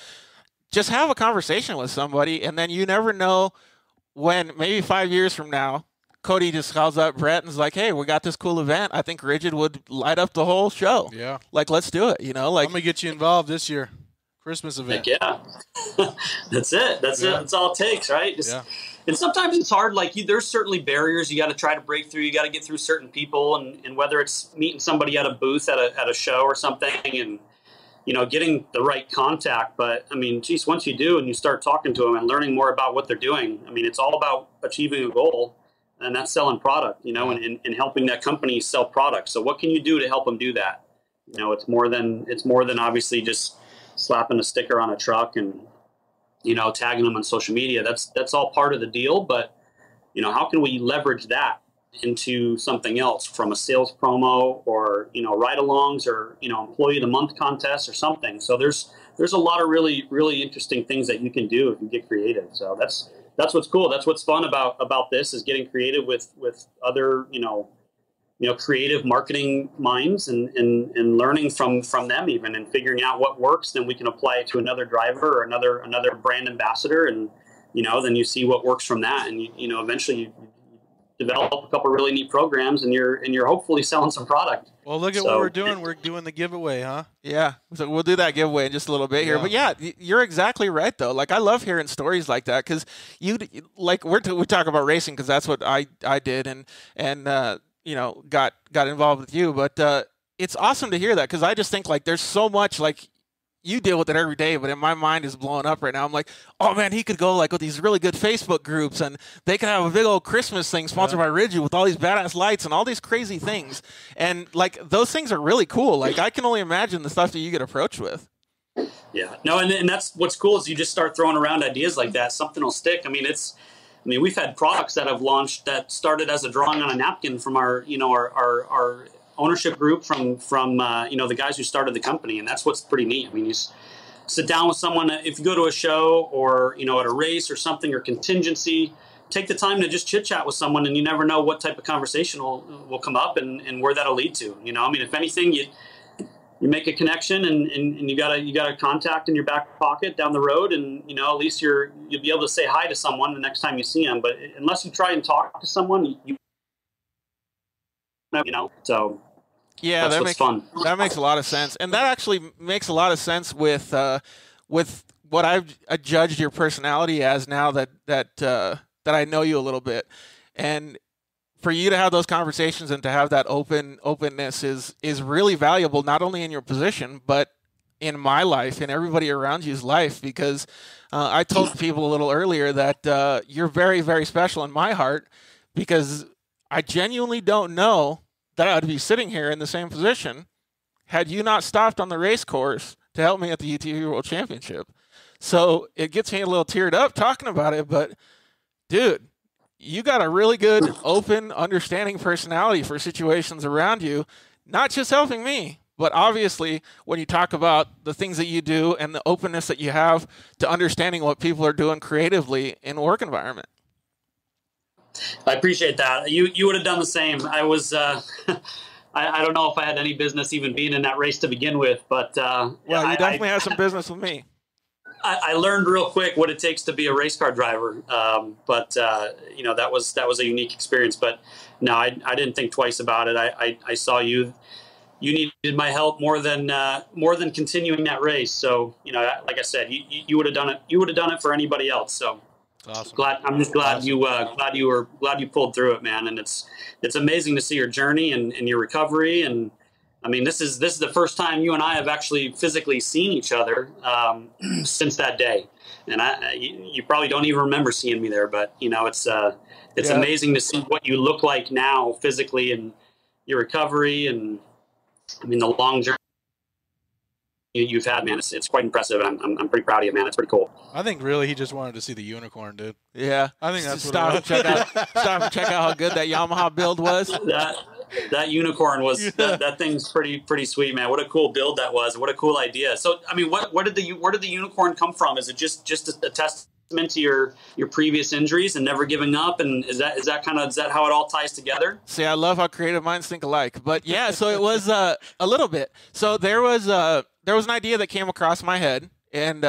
just have a conversation with somebody, and then you never know when maybe 5 years from now, Cody just calls up Brett and is like, hey, we got this cool event. I think Rigid would light up the whole show. Yeah. Like, let's do it, you know? Like, I'm going to get you involved this year. Christmas event. That's it. That's all it takes, right? And sometimes it's hard. Like, there's certainly barriers you got to try to break through. You got to get through certain people, and whether it's meeting somebody at a booth at a show or something, and you know, getting the right contact. But I mean, geez, once you do and you start talking to them and learning more about what they're doing, I mean, it's all about achieving a goal, and that's selling product. You know, and helping that company sell product. So what can you do to help them do that? You know, it's more than obviously just slapping a sticker on a truck and, you know, tagging them on social media. That's all part of the deal. But, you know, how can we leverage that into something else, from a sales promo or, you know, ride-alongs or, you know, employee of the month contest or something. So there's a lot of really, really interesting things that you can do if you get creative. So that's what's cool. That's what's fun about this, is getting creative with other, you know, creative marketing minds and learning from them even, and figuring out what works. Then we can apply it to another driver or another brand ambassador. And, you know, then you see what works from that. And, you know, eventually you develop a couple of really neat programs, and you're hopefully selling some product. Well, look at what we're doing. We're doing the giveaway, huh? Yeah. So we'll do that giveaway in just a little bit here. But yeah, you're exactly right though. Like, I love hearing stories like that, because we talk about racing because that's what I did and you know, got involved with you. But it's awesome to hear that, because I just think, like, there's so much, like, you deal with it every day, but in my mind is blowing up right now. I'm like, oh man, he could go like with these really good Facebook groups, and they could have a big old Christmas thing sponsored by Rigid with all these badass lights and all these crazy things. And like, those things are really cool. Like, I can only imagine the stuff that you get approached with. Yeah, no, and that's what's cool, is you just start throwing around ideas like that, something will stick. I mean, we've had products that have launched that started as a drawing on a napkin from our ownership group from you know, the guys who started the company. And that's what's pretty neat. I mean, you sit down with someone, if you go to a show or, you know, at a race or something, or contingency, take the time to just chit chat with someone, and you never know what type of conversation will come up and where that'll lead to. You know, I mean, if anything, you make a connection and you got a contact in your back pocket down the road, and, you know, at least you'll be able to say hi to someone the next time you see them. But unless you try and talk to someone, you know, so yeah, that's what's fun. That makes a lot of sense, and that actually makes a lot of sense with with what I've judged your personality as now that I know you a little bit. And for you to have those conversations and to have that openness is really valuable, not only in your position, but in my life and everybody around you's life, because I told people a little earlier that you're very, very special in my heart, because I genuinely don't know that I would be sitting here in the same position had you not stopped on the race course to help me at the UTV World Championship. So it gets me a little teared up talking about it, but dude, you got a really good, open, understanding personality for situations around you, not just helping me, but obviously when you talk about the things that you do and the openness that you have to understanding what people are doing creatively in a work environment. I appreciate that. You would have done the same. I was, I don't know if I had any business even being in that race to begin with, but well, you definitely had some business with me. I learned real quick what it takes to be a race car driver. But that was a unique experience, but no, I didn't think twice about it. I saw you needed my help more than continuing that race. So, like I said, you would have done it. You would have done it for anybody else. So Awesome. I'm just glad awesome. you pulled through it, man. And it's amazing to see your journey and your recovery. And I mean, this is the first time you and I have actually physically seen each other since that day. And you probably don't even remember seeing me there, but it's amazing to see what you look like now physically and your recovery. And I mean, the long journey you've had, man, it's quite impressive. And I'm pretty proud of you, man. It's pretty cool. I think really he just wanted to see the unicorn, dude. Yeah. I think that's stop and check out how good that Yamaha build was. That unicorn was that thing's pretty sweet, man. What a cool build that was. What a cool idea. So, I mean, where did the unicorn come from? Is it just a testament to your previous injuries and never giving up? And is that how it all ties together? See, I love how creative minds think alike. But yeah, so it was a little bit. So there was an idea that came across my head, and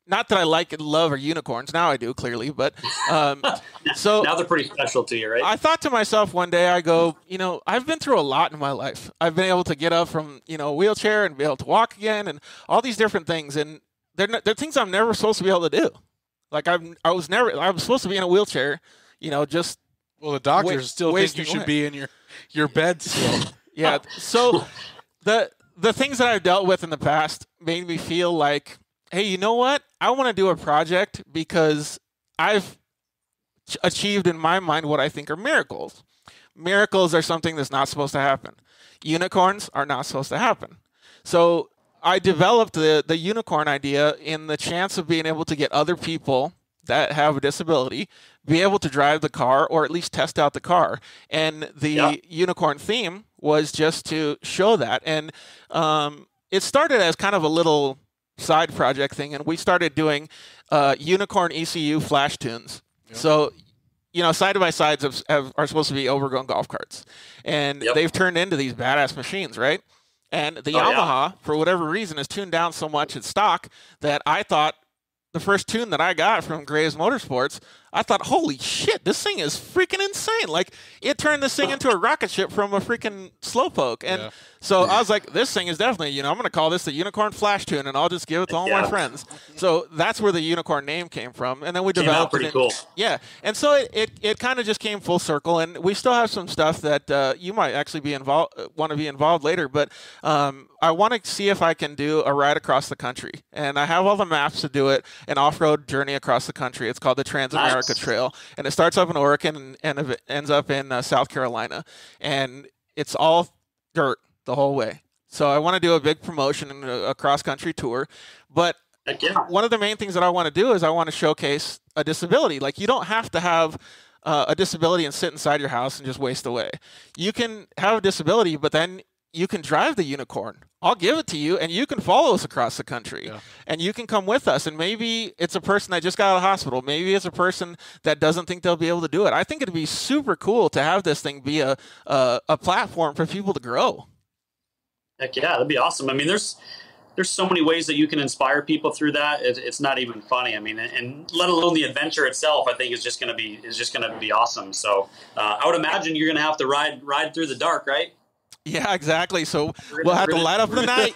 not that I like and love or unicorns. Now I do, clearly. But so now they're pretty special to you, right? I thought to myself one day, I go, I've been through a lot in my life. I've been able to get up from, a wheelchair and be able to walk again and all these different things. And they're things I'm never supposed to be able to do. Like I was supposed to be in a wheelchair, just. Well, the doctors still think you should be in your bed still. Yeah. So the things that I've dealt with in the past made me feel like, hey, you know what? I want to do a project because I've achieved in my mind what I think are miracles. Miracles are something that's not supposed to happen. Unicorns are not supposed to happen. So I developed the unicorn idea in the chance of being able to get other people that have a disability be able to drive the car or at least test out the car. And the unicorn theme was just to show that. And it started as kind of a little side project thing, and we started doing unicorn ECU flash tunes. Yep. So, side-by-sides are supposed to be overgrown golf carts, and they've turned into these badass machines, right? And the Yamaha, for whatever reason, is tuned down so much at stock that I thought the first tune that I got from Graves Motorsports, I thought, holy shit, this thing is freaking insane. Like, it turned this thing into a rocket ship from a freaking slowpoke. And so I was like, this thing is definitely, I'm going to call this the Unicorn Flash Tune, and I'll just give it to all my friends. So that's where the Unicorn name came from. And then we developed pretty cool. Yeah. And so it kind of just came full circle. And we still have some stuff that you might actually want to be involved later. But I want to see if I can do a ride across the country. And I have all the maps to do it, an off-road journey across the country. It's called the Trans-America Trail, and it starts up in Oregon and it ends up in South Carolina, and it's all dirt the whole way. So I want to do a big promotion and a cross-country tour, but one of the main things that I want to do is I want to showcase a disability. Like, you don't have to have a disability and sit inside your house and just waste away. You can have a disability, but then you can drive the unicorn. I'll give it to you, and you can follow us across the country. Yeah. And you can come with us. And maybe it's a person that just got out of the hospital. Maybe it's a person that doesn't think they'll be able to do it. I think it'd be super cool to have this thing be a platform for people to grow. Heck yeah, that'd be awesome. I mean, there's so many ways that you can inspire people through that. It's not even funny. I mean, and let alone the adventure itself, I think is just going to be awesome. So I would imagine you're going to have to ride through the dark, right? Yeah, exactly. So we'll have to light up the night.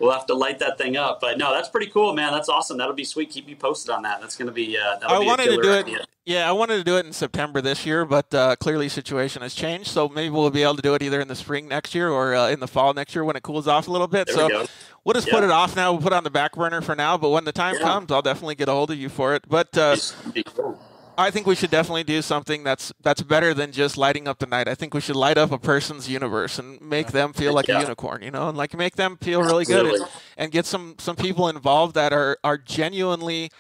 we'll have to light that thing up. But no, that's pretty cool, man. That's awesome. That'll be sweet. Keep me posted on that. That's going to be, that'll be a killer idea. Yeah, I wanted to do it in September this year, but clearly situation has changed. So maybe we'll be able to do it either in the spring next year or in the fall next year when it cools off a little bit. There we go. We'll just put it off now. We'll put it on the back burner for now. But when the time comes, I'll definitely get a hold of you for it. But Cool. I think we should definitely do something that's better than just lighting up the night. I think we should light up a person's universe and make them feel like a unicorn, and like make them feel really good and get some people involved that are genuinely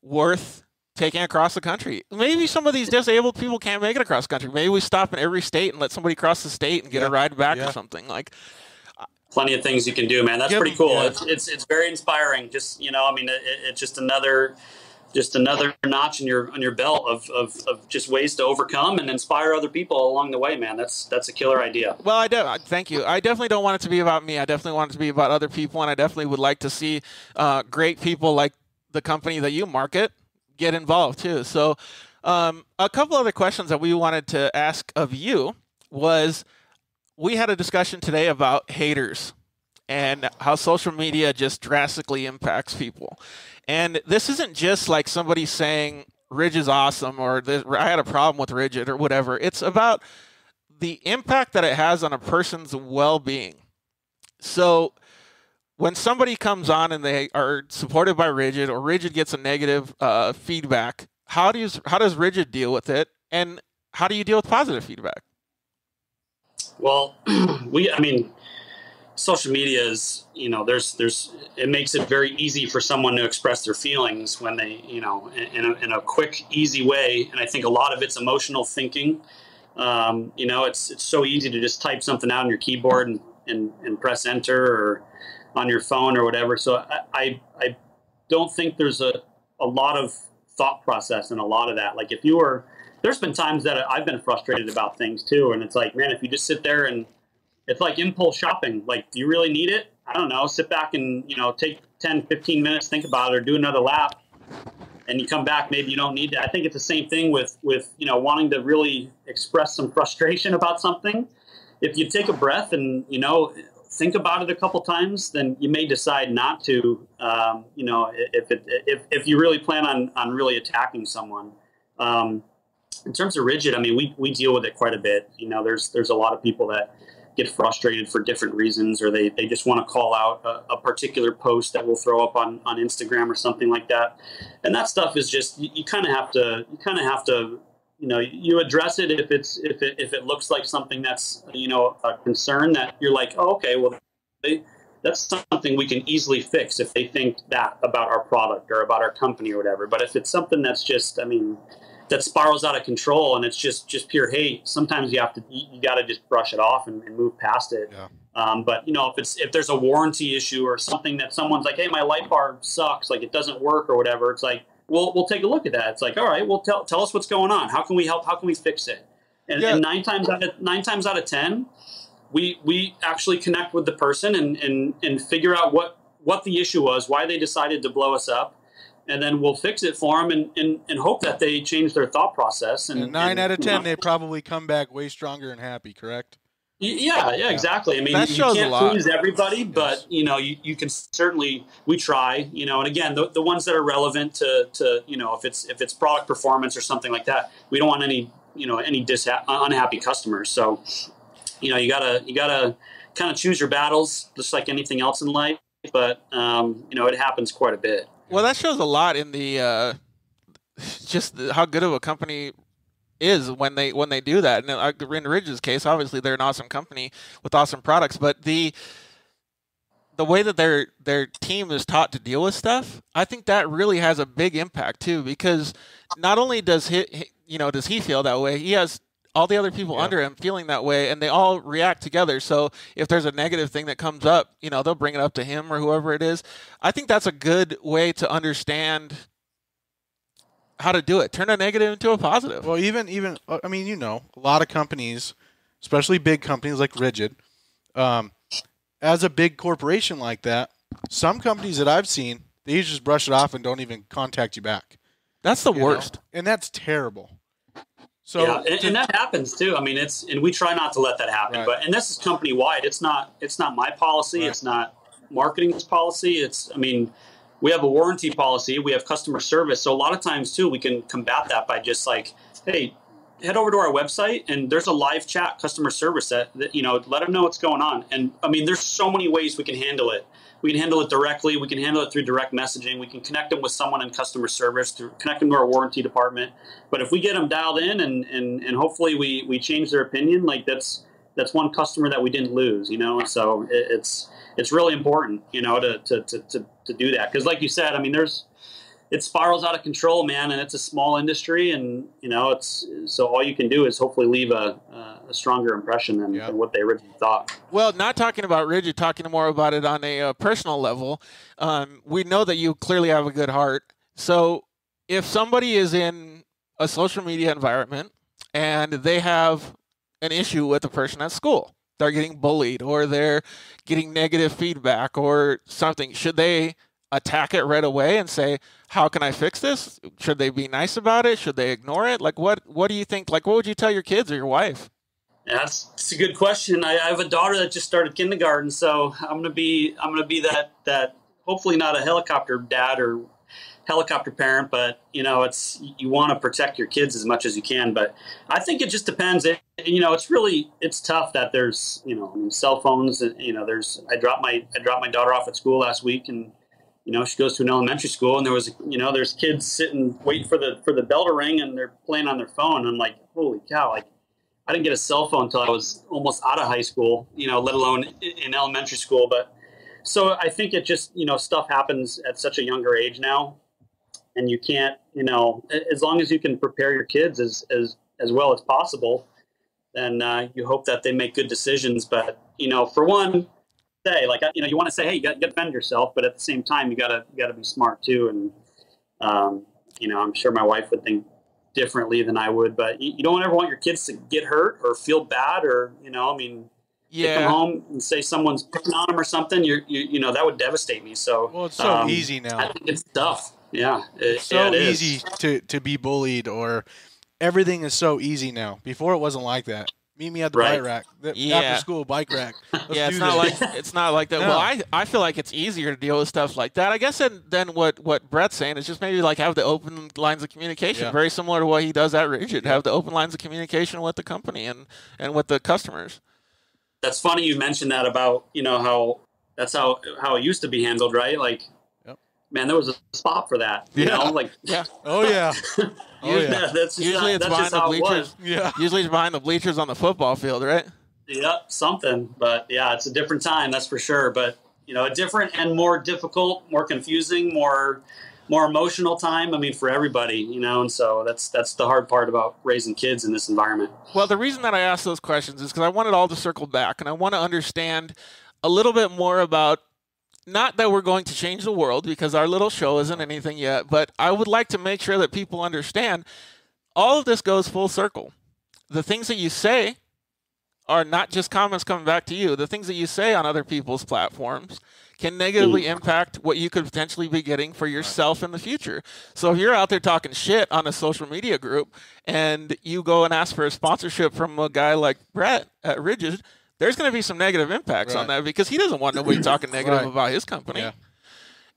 worth taking across the country. Maybe some of these disabled people can't make it across the country. Maybe we stop in every state and let somebody cross the state and get a ride back or something. Like, plenty of things you can do, man. That's pretty cool. Yeah. It's very inspiring. Just it's just another notch in your belt of just ways to overcome and inspire other people along the way, man. That's a killer idea. Well, thank you. I definitely don't want it to be about me. I definitely want it to be about other people, and I definitely would like to see great people like the company that you market get involved too. So a couple other questions that we wanted to ask of you was, we had a discussion today about haters and how social media just drastically impacts people. And this isn't just like somebody saying Ridge is awesome or I had a problem with Rigid or whatever. It's about the impact that it has on a person's well-being. So when somebody comes on and they are supported by Rigid, or Rigid gets a negative feedback, how does Rigid deal with it, and how do you deal with positive feedback? Well, social media is, it makes it very easy for someone to express their feelings when they, in a quick, easy way. And I think a lot of it's emotional thinking. It's so easy to just type something out on your keyboard and press enter, or on your phone or whatever. So I don't think there's a lot of thought process in a lot of that. Like there's been times that I've been frustrated about things too. And it's like, man, if you just sit there and it's like impulse shopping, like, do you really need it? I don't know. Sit back and, take 10, 15 minutes, think about it, or do another lap, and you come back, maybe you don't need it. I think it's the same thing with wanting to really express some frustration about something. If you take a breath and, think about it a couple times, then you may decide not to, if you really plan on really attacking someone. In terms of Rigid, we deal with it quite a bit. There's a lot of people that get frustrated for different reasons, or they just want to call out a particular post that we'll throw up on Instagram or something like that. And that stuff is just, you kind of have to, you address it if it looks like something that's, a concern that you're like, oh, okay, well, that's something we can easily fix if they think that about our product or about our company or whatever. But if it's something that's just, that spirals out of control and it's just pure hate, sometimes you got to just brush it off and move past it. Yeah. But if there's a warranty issue or something that someone's like, hey, my light bar sucks, like it doesn't work or whatever, it's like, we'll take a look at that. It's like, all right, well, tell us what's going on. How can we help? How can we fix it? And, and nine times out of 10, we actually connect with the person and figure out what the issue was, why they decided to blow us up. And then we'll fix it for them and hope that they change their thought process. And 9 out of 10, they probably come back way stronger and happy, correct? Yeah, exactly. You can't please everybody, but you can certainly, we try, and again, the ones that are relevant to if it's product performance or something like that, we don't want any unhappy customers. So, you gotta kind of choose your battles, just like anything else in life. But it happens quite a bit. Well, that shows a lot in the just how good of a company is when they do that. And in Ridge's case, obviously they're an awesome company with awesome products, but the way that their team is taught to deal with stuff, I think that really has a big impact too. Because not only does he feel that way, he has all the other people under him feeling that way, and they all react together. So if there's a negative thing that comes up, they'll bring it up to him or whoever it is. I think that's a good way to understand how to do it. Turn a negative into a positive. Well, even a lot of companies, especially big companies like Rigid, as a big corporation like that, some companies that I've seen, they just brush it off and don't even contact you back. That's the worst. And that's terrible. So and that happens too. And we try not to let that happen. Right. And this is company wide. It's not my policy. Right. It's not marketing policy. We have a warranty policy. We have customer service. So a lot of times too, we can combat that by just like, hey, head over to our website and there's a live chat customer service that let them know what's going on. And I mean, there's so many ways we can handle it. We can handle it directly. We can handle it through direct messaging. We can connect them with someone in customer service, connect them to our warranty department. But if we get them dialed in and hopefully we change their opinion, like that's one customer that we didn't lose, So it's really important, to do that. Because like you said, I mean, it spirals out of control, man, and it's a small industry, and so all you can do is hopefully leave a stronger impression than what they originally thought. Well, not talking about Rigid, talking more about it on a personal level. We know that you clearly have a good heart. So if somebody is in a social media environment and they have an issue with a person at school, they're getting bullied or they're getting negative feedback or something, should they attack it right away and say, how can I fix this? Should they be nice about it? Should they ignore it? Like, what do you think? Like, what would you tell your kids or your wife? Yeah, that's a good question. I have a daughter that just started kindergarten, so I'm gonna be that hopefully not a helicopter dad or helicopter parent, but you want to protect your kids as much as you can. But I think it just depends. It's tough that there's cell phones. I dropped my daughter off at school last week, and she goes to an elementary school, and there's kids sitting waiting for the bell to ring, and they're playing on their phone. And I'm like, holy cow! Like, I didn't get a cell phone until I was almost out of high school, let alone in elementary school. But so I think it just stuff happens at such a younger age now. And you can't, as long as you can prepare your kids as well as possible, then you hope that they make good decisions. But, for one, you want to say, hey, you got to defend yourself. But at the same time, you got to be smart, too. And, I'm sure my wife would think differently than I would. But you don't ever want your kids to get hurt or feel bad or, they come home and say someone's picking on them or something, that would devastate me. So, well, it's so easy now. I think it's tough. Yeah, it's so easy to be bullied, or everything is so easy now. Before it wasn't like that. Meet me at the bike rack, after school bike rack. It's not like that. No. Well, I feel like it's easier to deal with stuff like that. I guess than what Brett's saying is just maybe like have the open lines of communication, very similar to what he does at Rigid. Have the open lines of communication with the company and with the customers. That's funny you mentioned that about how that's how it used to be handled, right? Like. Man, there was a spot for that. Oh yeah. Usually it's behind the bleachers. Yeah. Usually it's behind the bleachers on the football field, right? Yep, something. But yeah, it's a different time, that's for sure. But a different and more difficult, more confusing, more emotional time. I mean, for everybody, and so that's the hard part about raising kids in this environment. Well, the reason that I asked those questions is because I want it all to circle back, and I want to understand a little bit more about. Not that we're going to change the world, because our little show isn't anything yet, but I would like to make sure that people understand all of this goes full circle. The things that you say are not just comments coming back to you. The things that you say on other people's platforms can negatively impact what you could potentially be getting for yourself in the future. So if you're out there talking shit on a social media group and you go and ask for a sponsorship from a guy like Brett at Rigid, there's going to be some negative impacts on that because he doesn't want nobody talking negative about his company. Yeah.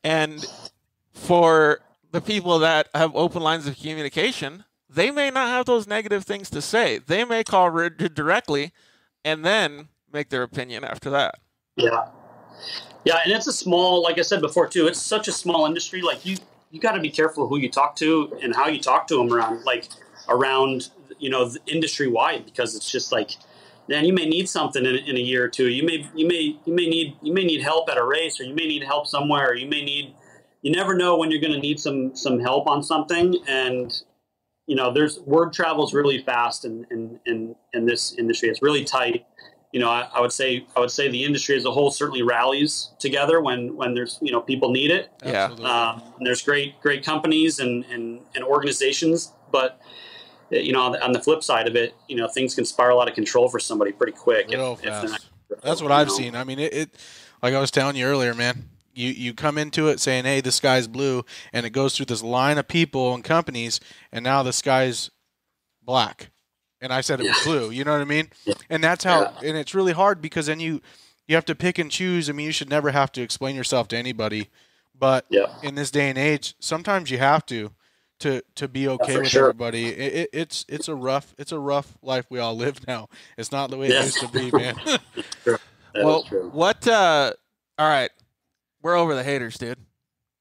And for the people that have open lines of communication, they may not have those negative things to say. They may call Rigid directly and then make their opinion after that. Yeah. Yeah, and it's a small, like I said before, too, it's such a small industry. Like, you got to be careful who you talk to and how you talk to them around, industry-wide, because it's just like, then you may need something in a year or two. You may need help at a race, or you may need help somewhere. Or you never know when you're going to need some help on something. And there's word travels really fast in this industry. It's really tight. I would say the industry as a whole certainly rallies together when there's people need it. Yeah. And there's great companies and organizations, but. On the flip side of it, things can spiral out of control for somebody pretty quick. That's what I've seen. I mean, it like I was telling you earlier, man, you come into it saying, hey, the sky's blue, and it goes through this line of people and companies, and now the sky's black. And I said it was blue. You know what I mean? Yeah. And that's how, and it's really hard because then you you have to pick and choose. I mean, you should never have to explain yourself to anybody, but in this day and age, sometimes you have to be okay with everybody. It's a rough life we all live now. It's not the way it used to be, man. Well, all right, we're over the haters, dude.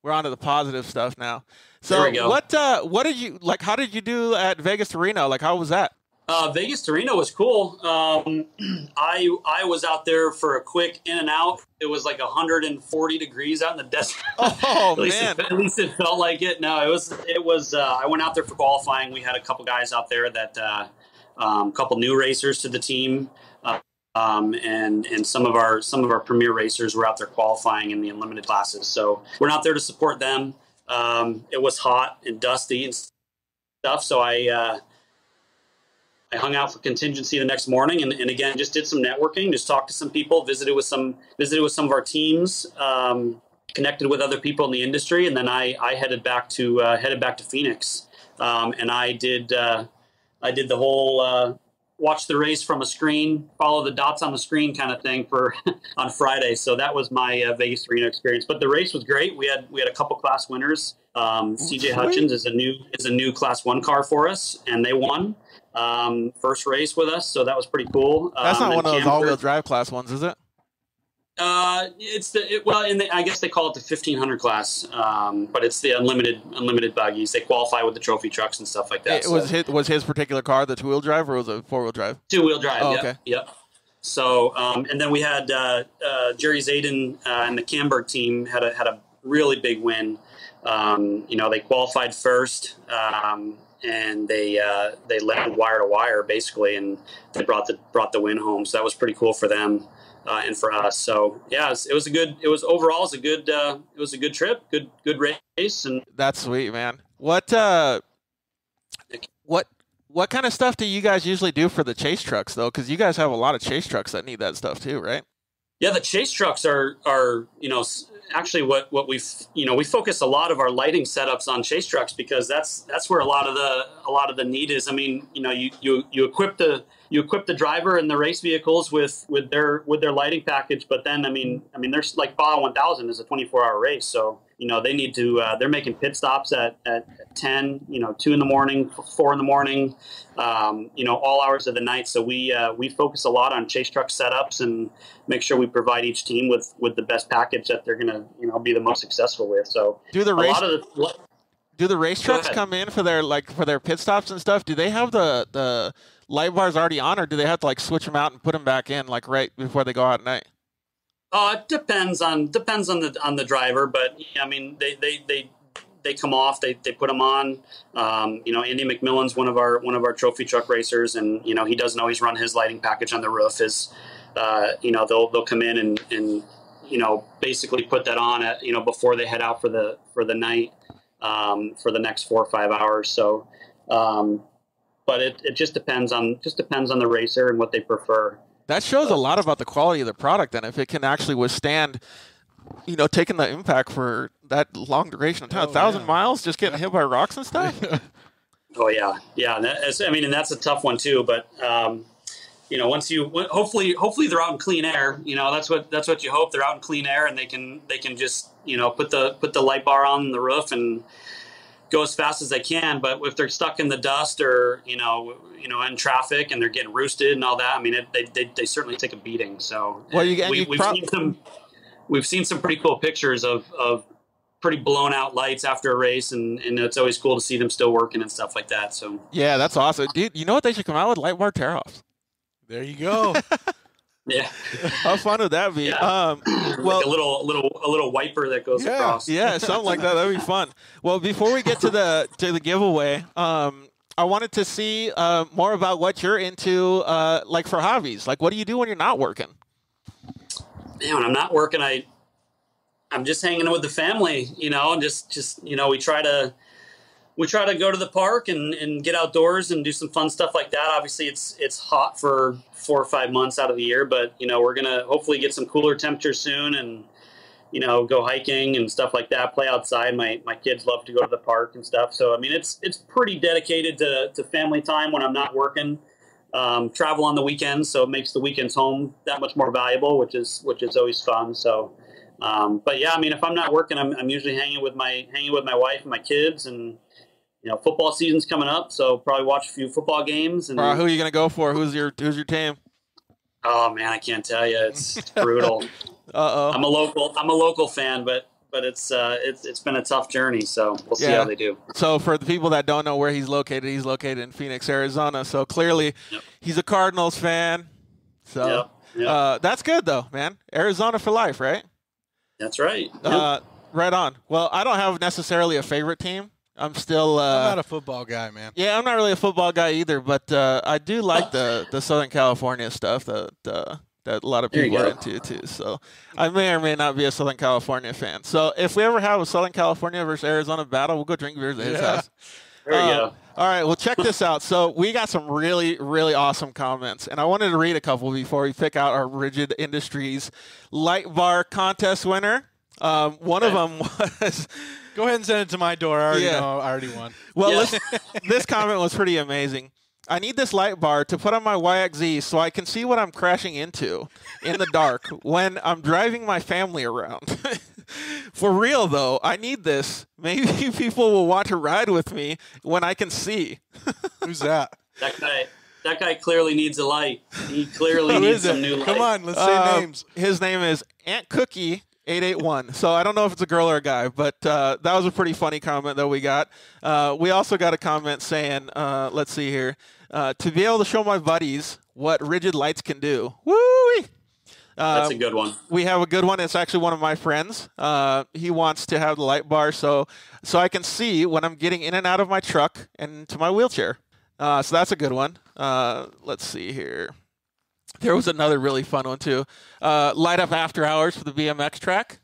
We're on to the positive stuff now. So what did you like? How did you do at Vegas to Reno? Like, how was that? Vegas to Reno was cool. I was out there for a quick in and out. It was like 140 degrees out in the desert. Oh At least it felt like it. No, it was. I went out there for qualifying. We had a couple guys out there that, couple new racers to the team, and some of our premier racers were out there qualifying in the unlimited classes. So we're out there to support them. It was hot and dusty and stuff. So I hung out for contingency the next morning, and again, just did some networking, just talked to some people, visited with some of our teams, connected with other people in the industry, and then I headed back to Phoenix, and I did the whole watch the race from a screen, follow the dots on the screen kind of thing for on Friday. So that was my Vegas to Reno experience. But the race was great. We had a couple class winners. CJ Hutchins is a new Class 1 car for us, and they won. First race with us, so that was pretty cool. That's not one of those all-wheel drive Class 1s, is it? I guess they call it the 1500 class, but it's the unlimited buggies. They qualify with the trophy trucks and stuff like that. Was his particular car the two-wheel drive or was it four-wheel drive? Two-wheel drive. Oh, yep, okay. Yep. So, and then we had Jerry Zayden and the Camberg team had a really big win. They qualified first. And they led wire to wire basically, and they brought the win home. So that was pretty cool for them and for us. So yeah, it was a good trip, good race, and that's sweet, man. What kind of stuff do you guys usually do for the chase trucks though? Because you guys have a lot of chase trucks that need that stuff too, right? Yeah, the chase trucks are actually what we focus a lot of our lighting setups on chase trucks because that's where a lot of the need is. I mean, you equip the driver and the race vehicles with their lighting package, but then I mean there's like Baja 1000 is a 24-hour race, so they need to they're making pit stops at 10, 2 in the morning, 4 in the morning, all hours of the night. So we focus a lot on chase truck setups and make sure we provide each team with the best package that they're gonna be the most successful with. So do the race trucks come in for their pit stops and stuff? Do they have the light bars already on, or do they have to like switch them out and put them back in like right before they go out at night? It depends on the driver, but I mean they come off, they put them on. Andy McMillan's one of our trophy truck racers, and he doesn't always run his lighting package on the roof. They'll come in and basically put that on before they head out for the night for the next 4 or 5 hours. So, but it just depends on the racer and what they prefer. That shows a lot about the quality of the product, and if it can actually withstand, taking the impact for that long duration of time, 1,000 miles, just getting hit by rocks and stuff. Oh yeah. And that's a tough one too. But once hopefully they're out in clean air. That's what you hope. They're out in clean air and they can just put the light bar on the roof and go as fast as they can. But if they're stuck in the dust or in traffic and they're getting roosted and all that, I mean they certainly take a beating. So we've seen some pretty cool pictures of pretty blown out lights after a race, and it's always cool to see them still working and stuff like that. So yeah, that's awesome, dude. You know what they should come out with? Light bar tear-offs. There you go. Yeah. How fun would that be? Yeah. Like a little wiper that goes across. Yeah, something like that. That'd be fun. Well, before we get to the giveaway, I wanted to see more about what you're into, like for hobbies. Like, what do you do when you're not working? Man, when I'm not working, I'm just hanging with the family, and just we try to go to the park and get outdoors and do some fun stuff like that. Obviously, it's hot for 4 or 5 months out of the year, but we're gonna hopefully get some cooler temperatures soon and go hiking and stuff like that. Play outside. My kids love to go to the park and stuff. So I mean, it's pretty dedicated to family time when I'm not working. travel on the weekends, so it makes the weekends home that much more valuable, which is always fun. So, but yeah, I mean, if I'm not working, I'm usually hanging with my wife and my kids, and football season's coming up, so probably watch a few football games. And who are you gonna go for? Who's your team? Oh man, I can't tell you. It's brutal. I'm a local fan, but it's been a tough journey. So we'll see how they do. So for the people that don't know where he's located in Phoenix, Arizona. So clearly, he's a Cardinals fan. So that's good though, man. Arizona for life, right? That's right. Right on. Well, I don't have necessarily a favorite team. I'm still. I'm not a football guy, man. Yeah, I'm not really a football guy either, but I do like the Southern California stuff that a lot of people are into too. So I may or may not be a Southern California fan. So if we ever have a Southern California versus Arizona battle, we'll go drink beers at his house. There you go. All right, well, check this out. So we got some really, really awesome comments, and I wanted to read a couple before we pick out our Rigid Industries Light Bar Contest winner. One of them was... Go ahead and send it to my door. I already won. Well, this comment was pretty amazing. I need this light bar to put on my YXZ so I can see what I'm crashing into in the dark when I'm driving my family around. For real, though, I need this. Maybe people will want to ride with me when I can see. Who's that? That guy clearly needs a light. He clearly needs some new light. Come on, let's say names. His name is Aunt Cookie 881. So I don't know if it's a girl or a guy, but that was a pretty funny comment that we got. We also got a comment saying, let's see here, to be able to show my buddies what rigid lights can do. Woo! That's a good one. We have a good one. It's actually one of my friends. He wants to have the light bar so I can see when I'm getting in and out of my truck and to my wheelchair. So that's a good one. Let's see here. There was another really fun one, too. Light up after hours for the BMX track.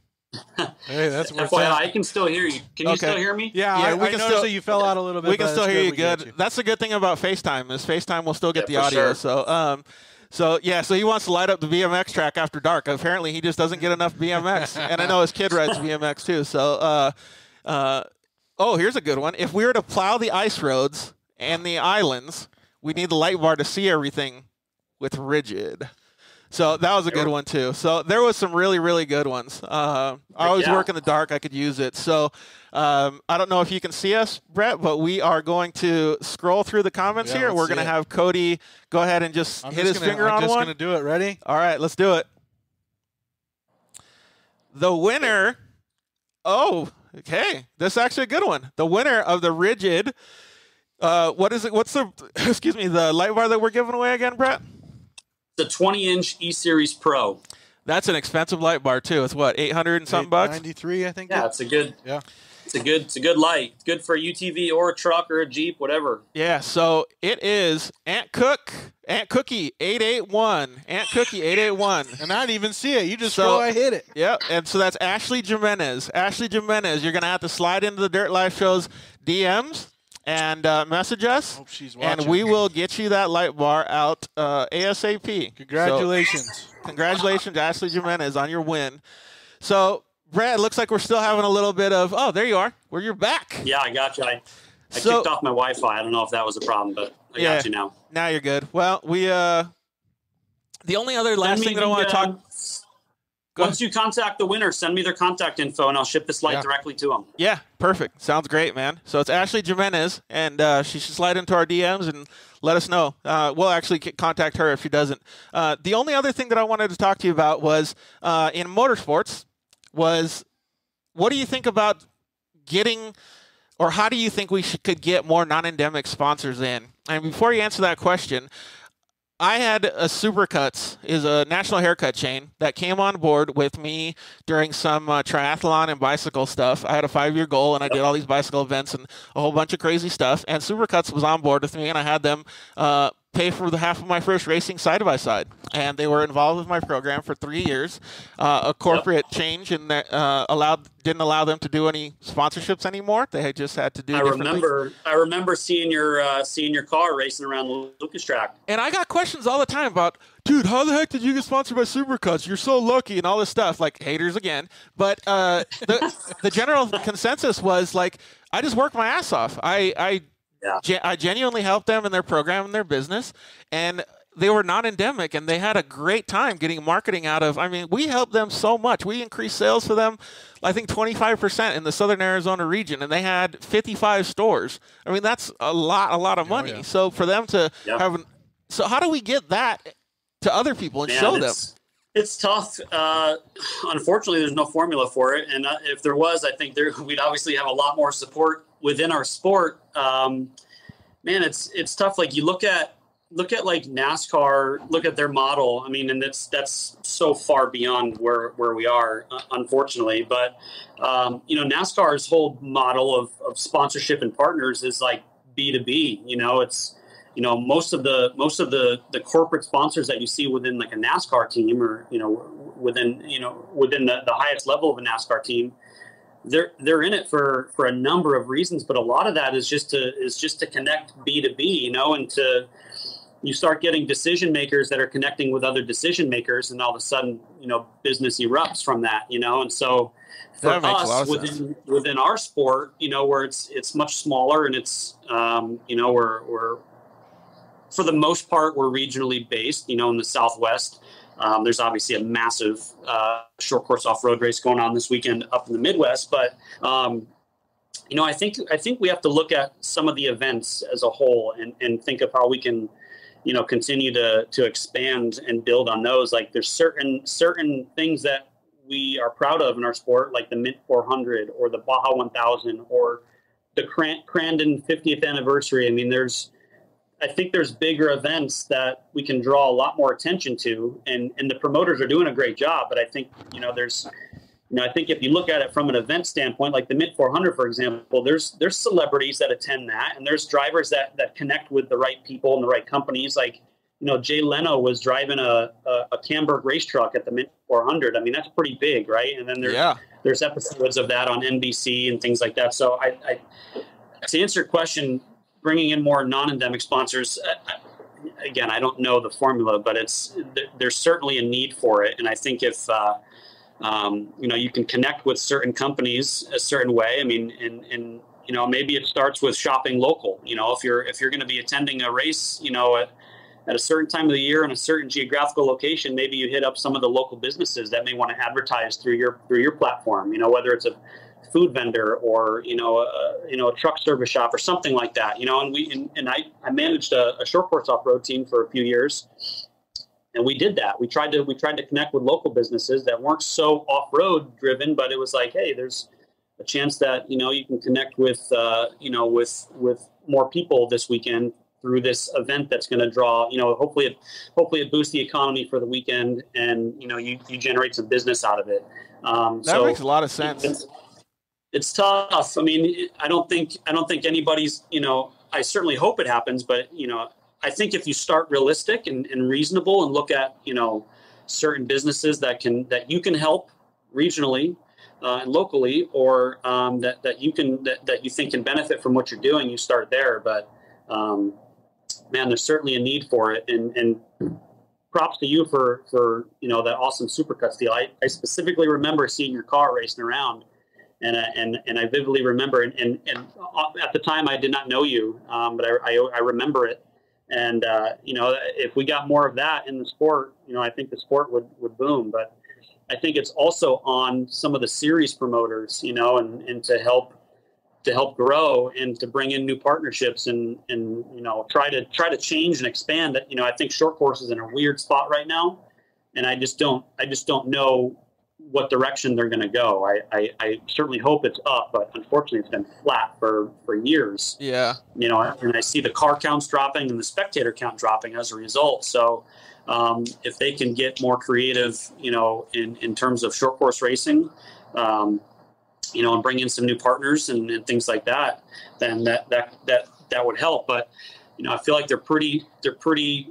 Hey, that's FYI, I can still hear you. Can you still hear me? Yeah, we can noticed that you fell out a little bit. We can still hear you good. That's the good thing about FaceTime is FaceTime will still get the audio. Sure. So he wants to light up the BMX track after dark. Apparently, he just doesn't get enough BMX. And I know his kid rides BMX, too. So, here's a good one. If we were to plow the ice roads and the islands, we need the light bar to see everything with rigid. So that was a good one too. So there was some really, really good ones. I always work in the dark. I could use it. So I don't know if you can see us, Brett, but we are going to scroll through the comments here. We're going to have Cody go ahead and just hit his finger on one. I'm just going to do it. Ready? All right, let's do it. The winner. Oh, okay. This is actually a good one. The winner of the rigid. What is it? What's the, the light bar that we're giving away again, Brett? The 20-inch E-Series Pro. That's an expensive light bar too. It's what, 800 and something bucks? 93, I think. Yeah, it's a good. Yeah, it's a good light. It's good for a UTV or a truck or a Jeep, whatever. Yeah. So it is Aunt Cookie 881. Aunt Cookie 881. And I didn't even see it. You just go, I hit it. Yep. And so that's Ashley Jimenez. Ashley Jimenez. You're gonna have to slide into the Dirt Life Show's DMs. And message us, and we will get you that light bar out ASAP. Congratulations. So, congratulations, Ashley Jimenez, on your win. So, Brad, it looks like we're still having a little bit of, there you are. You're back. Yeah, I got you. I kicked off my Wi-Fi. I don't know if that was a problem, but I got you now. Now you're good. Well, the only other last thing that I want to talk... Once you contact the winner, send me their contact info, and I'll ship this light directly to them. Yeah, perfect. Sounds great, man. So it's Ashley Jimenez, and she should slide into our DMs and let us know. We'll actually contact her if she doesn't. The only other thing that I wanted to talk to you about was in motorsports was what do you think about getting or how do you think we could get more non-endemic sponsors in? And before you answer that question, I had a Supercuts, is a national haircut chain that came on board with me during some triathlon and bicycle stuff. I had a 5-year goal, and I did all these bicycle events and a whole bunch of crazy stuff. And Supercuts was on board with me, and I had them pay for the half of my first racing side-by-side. And they were involved with my program for 3 years. A corporate change and that didn't allow them to do any sponsorships anymore. They had just had to do. I remember seeing your car racing around the Lucas track. And I got questions all the time about, dude, how the heck did you get sponsored by Supercuts? You're so lucky and all this stuff. Like haters again. But the general consensus was like, I just worked my ass off. I I genuinely helped them in their program and their business, and they were non-endemic, and they had a great time getting marketing out of. I mean, we helped them so much. We increased sales for them, I think 25% in the Southern Arizona region, and they had 55 stores. I mean, that's a lot of money. So for them to have, so how do we get that to other people and show them? It's tough. Unfortunately, there's no formula for it, and if there was, I think we'd obviously have a lot more support within our sport. Man, it's tough. Like you look at like NASCAR, look at their model. I mean, and that's so far beyond where we are, unfortunately. But NASCAR's whole model of sponsorship and partners is like B2B. It's most of the corporate sponsors that you see within like a NASCAR team, or within the highest level of a NASCAR team, they're in it for a number of reasons. But a lot of that is just to connect B2B, and you start getting decision makers that are connecting with other decision makers, and all of a sudden, business erupts from that, and so for us within our sport, where it's much smaller, and it's, we're for the most part, we're regionally based, in the Southwest. There's obviously a massive short course off-road race going on this weekend up in the Midwest, but I think we have to look at some of the events as a whole and think of how we can continue to expand and build on those. Like there's certain things that we are proud of in our sport, like the Mint 400 or the Baja 1000 or the Crandon 50th anniversary. I mean, I think there's bigger events that we can draw a lot more attention to, and the promoters are doing a great job. But I think, I think if you look at it from an event standpoint, like the Mint 400, for example, there's celebrities that attend that, and there's drivers that connect with the right people and the right companies. Like, Jay Leno was driving a Camberg race truck at the Mint 400. I mean, that's pretty big, right? And then there's episodes of that on NBC and things like that. So I to answer your question, bringing in more non-endemic sponsors, again, I don't know the formula, but there's certainly a need for it. And I think if you can connect with certain companies a certain way. I mean, and maybe it starts with shopping local. If you're going to be attending a race, at a certain time of the year in a certain geographical location, maybe you hit up some of the local businesses that may want to advertise through your platform. Whether it's a food vendor or a truck service shop or something like that. And I managed a short course off-road team for a few years. And we did that. We tried to connect with local businesses that weren't so off-road driven, but it was like, hey, there's a chance that you can connect with with more people this weekend through this event that's going to draw. Hopefully it boosts the economy for the weekend, and you generate some business out of it. That makes a lot of sense. It's tough. I mean, I don't think anybody's. I certainly hope it happens, but I think if you start realistic and reasonable and look at, certain businesses that you can help regionally and locally, or that you think can benefit from what you're doing, you start there. But man, there's certainly a need for it. And props to you for that awesome Supercuts deal. I specifically remember seeing your car racing around. And I vividly remember, and at the time I did not know you, but I remember it. And, if we got more of that in the sport, I think the sport would boom. But I think it's also on some of the series promoters, and to help grow and to bring in new partnerships and try to change and expand it. I think short course is in a weird spot right now. And I just don't know what direction they're going to go. I certainly hope it's up, but unfortunately it's been flat for years. Yeah. And I see the car counts dropping and the spectator count dropping as a result. So if they can get more creative, in terms of short course racing, and bring in some new partners and things like that, then that would help. But, I feel like they're pretty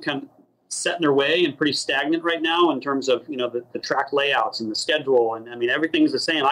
kind of set in their way and pretty stagnant right now in terms of the track layouts and the schedule, and I mean everything's the same.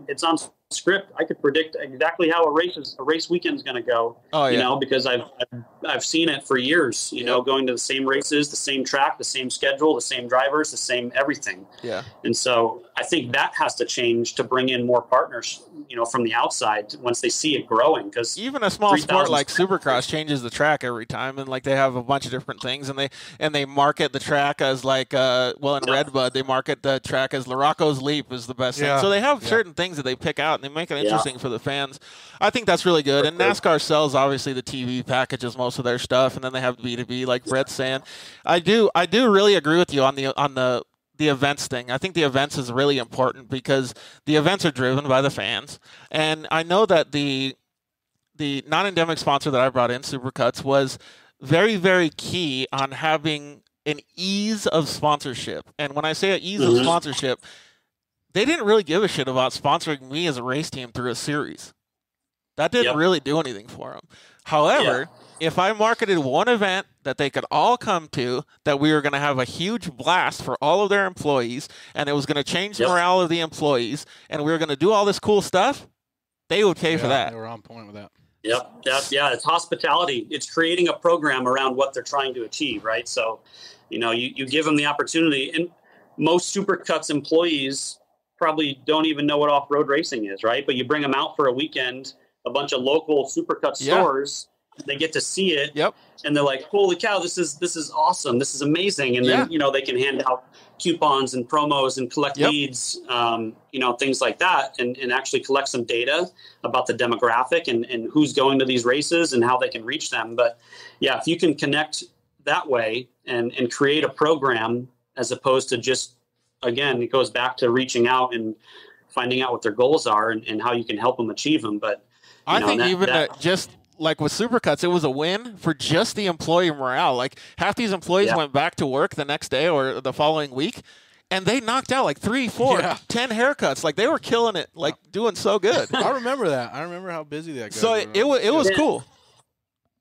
It's on script, I could predict exactly how a race weekend is going to go. Oh, yeah. You know, because I've seen it for years. You know, going to the same races, the same track, the same schedule, the same drivers, the same everything. Yeah. And so I think that has to change to bring in more partners. You know, from the outside once they see it growing, because even a small sport like Supercross changes the track every time, and like they have a bunch of different things, and they market the track as like in Redbud they market the track as Larocco's Leap is the best thing. So they have certain things that they pick out and they make it interesting for the fans. I think that's really good. And NASCAR sells obviously the TV packages most of their stuff, and then they have B2B like Brett's saying. I do really agree with you on the events thing. I think the events is really important because the events are driven by the fans. And I know that the non-endemic sponsor that I brought in, Supercuts, was very, very key on having an ease of sponsorship. And when I say an ease of sponsorship, they didn't really give a shit about sponsoring me as a race team through a series. That didn't really do anything for them. However, if I marketed one event that they could all come to, that we were going to have a huge blast for all of their employees, and it was going to change the morale of the employees, and we were going to do all this cool stuff, they would pay for that. They were on point with that. Yep. It's hospitality. It's creating a program around what they're trying to achieve, right? So, you know, you give them the opportunity, and most Supercuts employees probably don't even know what off-road racing is, right? But you bring them out for a weekend, a bunch of local Supercut stores, they get to see it, and they're like, holy cow, this is awesome, this is amazing. And then, you know, they can hand out coupons and promos and collect leads, you know, things like that, and actually collect some data about the demographic and who's going to these races and how they can reach them. But yeah, if you can connect that way and create a program, as opposed to just, again, it goes back to reaching out and finding out what their goals are and how you can help them achieve them. But I think just like with Supercuts, it was a win for just the employee morale. Like half these employees went back to work the next day or the following week, and they knocked out like 3, 4, 10 haircuts. Like they were killing it, like doing so good. I remember that. I remember how busy that guy was. So it was cool.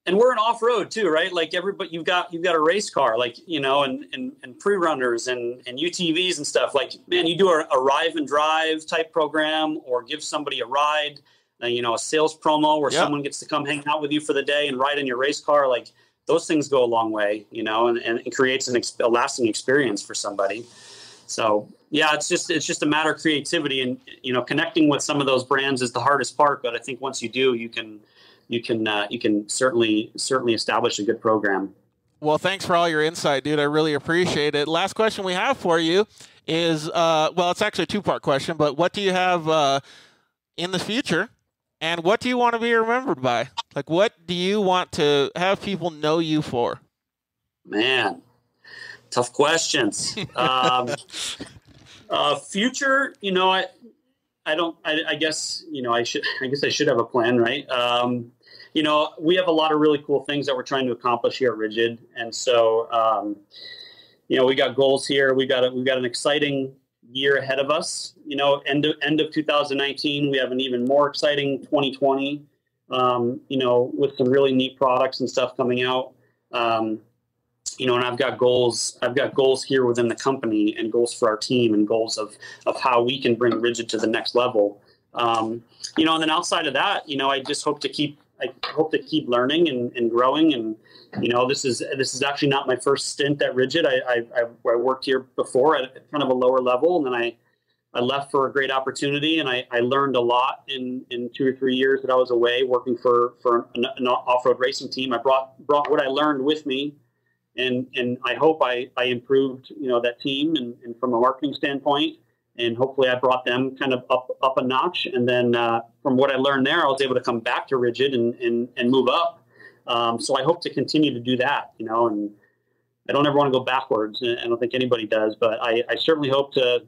And we're an off-road too, right? Like everybody, you've got a race car, like, you know, and pre-runners and UTVs and stuff. Like, man, you do a arrive and drive type program, or give somebody a ride. You know, a sales promo where someone gets to come hang out with you for the day and ride in your race car. Like those things go a long way, you know, and it creates a lasting experience for somebody. So yeah, it's just a matter of creativity, and, you know, connecting with some of those brands is the hardest part. But I think once you do, you can certainly establish a good program. Well, thanks for all your insight, dude. I really appreciate it. Last question we have for you is, it's actually a 2-part question, but what do you have in the future? And what do you want to be remembered by? Like, what do you want to have people know you for? Man, tough questions. Future, you know, I guess, you know, I should have a plan, right? You know, we have a lot of really cool things that we're trying to accomplish here at Rigid. And so, you know, we got goals here. We've got an exciting year ahead of us. You know, end of 2019, we have an even more exciting 2020, you know, with some really neat products and stuff coming out. You know, and I've got goals here within the company, and goals for our team, and goals of how we can bring Rigid to the next level. You know, and then outside of that, you know, I hope to keep learning and growing. And, you know, this is actually not my first stint at Rigid. I worked here before at kind of a lower level, and then I left for a great opportunity, and I learned a lot in 2 or 3 years that I was away working for an off-road racing team. I brought what I learned with me, and I hope I improved, you know, that team and from a marketing standpoint, and hopefully I brought them kind of up a notch. And then from what I learned there, I was able to come back to Rigid and move up. So I hope to continue to do that, you know, and I don't ever want to go backwards. And I don't think anybody does, but I certainly hope to,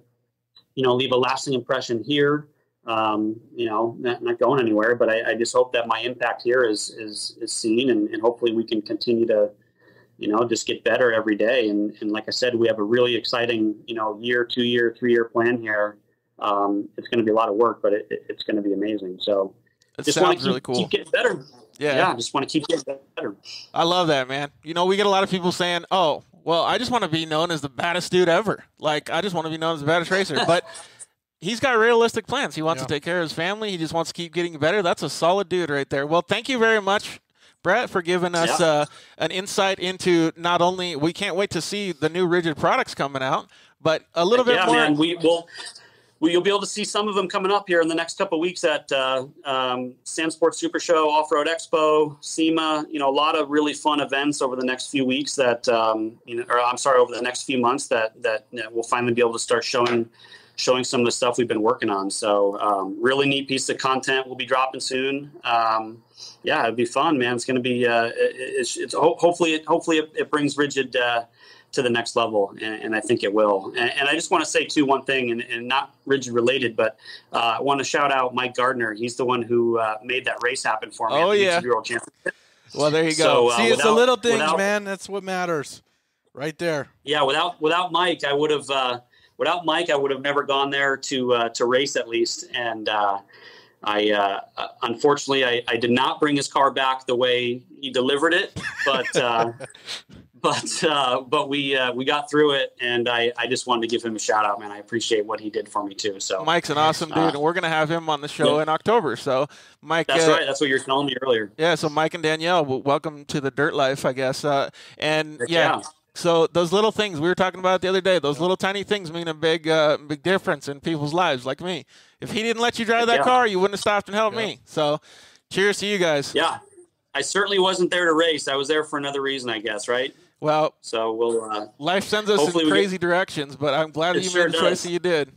you know, leave a lasting impression here. You know, not going anywhere, but I just hope that my impact here is seen, and hopefully we can continue to, you know, just get better every day. And like I said, we have a really exciting, you know, 2 year, 3 year plan here. It's going to be a lot of work, but it's going to be amazing. So just want to keep getting better. Yeah. Just want to keep getting better. I love that, man. You know, we get a lot of people saying, oh, well, I just want to be known as the baddest dude ever. Like, I just want to be known as the baddest racer. But he's got realistic plans. He wants to take care of his family. He just wants to keep getting better. That's a solid dude right there. Well, thank you very much, Brett, for giving us an insight into not only we can't wait to see the new Rigid products coming out, but a little bit more. Yeah, man, you'll be able to see some of them coming up here in the next couple of weeks at Sam Sports Super Show, Off-Road Expo, SEMA. A lot of really fun events over the next few weeks that, over the next few months that we'll finally be able to start showing some of the stuff we've been working on. So really neat piece of content will be dropping soon. It'd be fun, man. It's going to be, hopefully it brings Rigid to the next level, and I think it will. And I just want to say too one thing, and not Rigid related, but I want to shout out Mike Gardner. He's the one who made that race happen for me. Oh, at the YouTube World Championship. Well, there you go. See, it's the little things, man. That's what matters, right there. Yeah, without Mike, I would have never gone there to race at least. And I unfortunately I did not bring his car back the way he delivered it, but we got through it, and I just wanted to give him a shout out, man. I appreciate what he did for me too. So Mike's an awesome dude, and we're gonna have him on the show in October. So Mike, that's right. That's what you were telling me earlier. Yeah. So Mike and Danielle, welcome to the Dirt Life, I guess. Yeah. So those little things we were talking about the other day, those little tiny things mean a big difference in people's lives, like me. If he didn't let you drive that car, you wouldn't have stopped and helped me. So cheers to you guys. Yeah. I certainly wasn't there to race. I was there for another reason, I guess, right? Well, so we'll life sends us in crazy directions, but I'm glad that you made the choice that you did.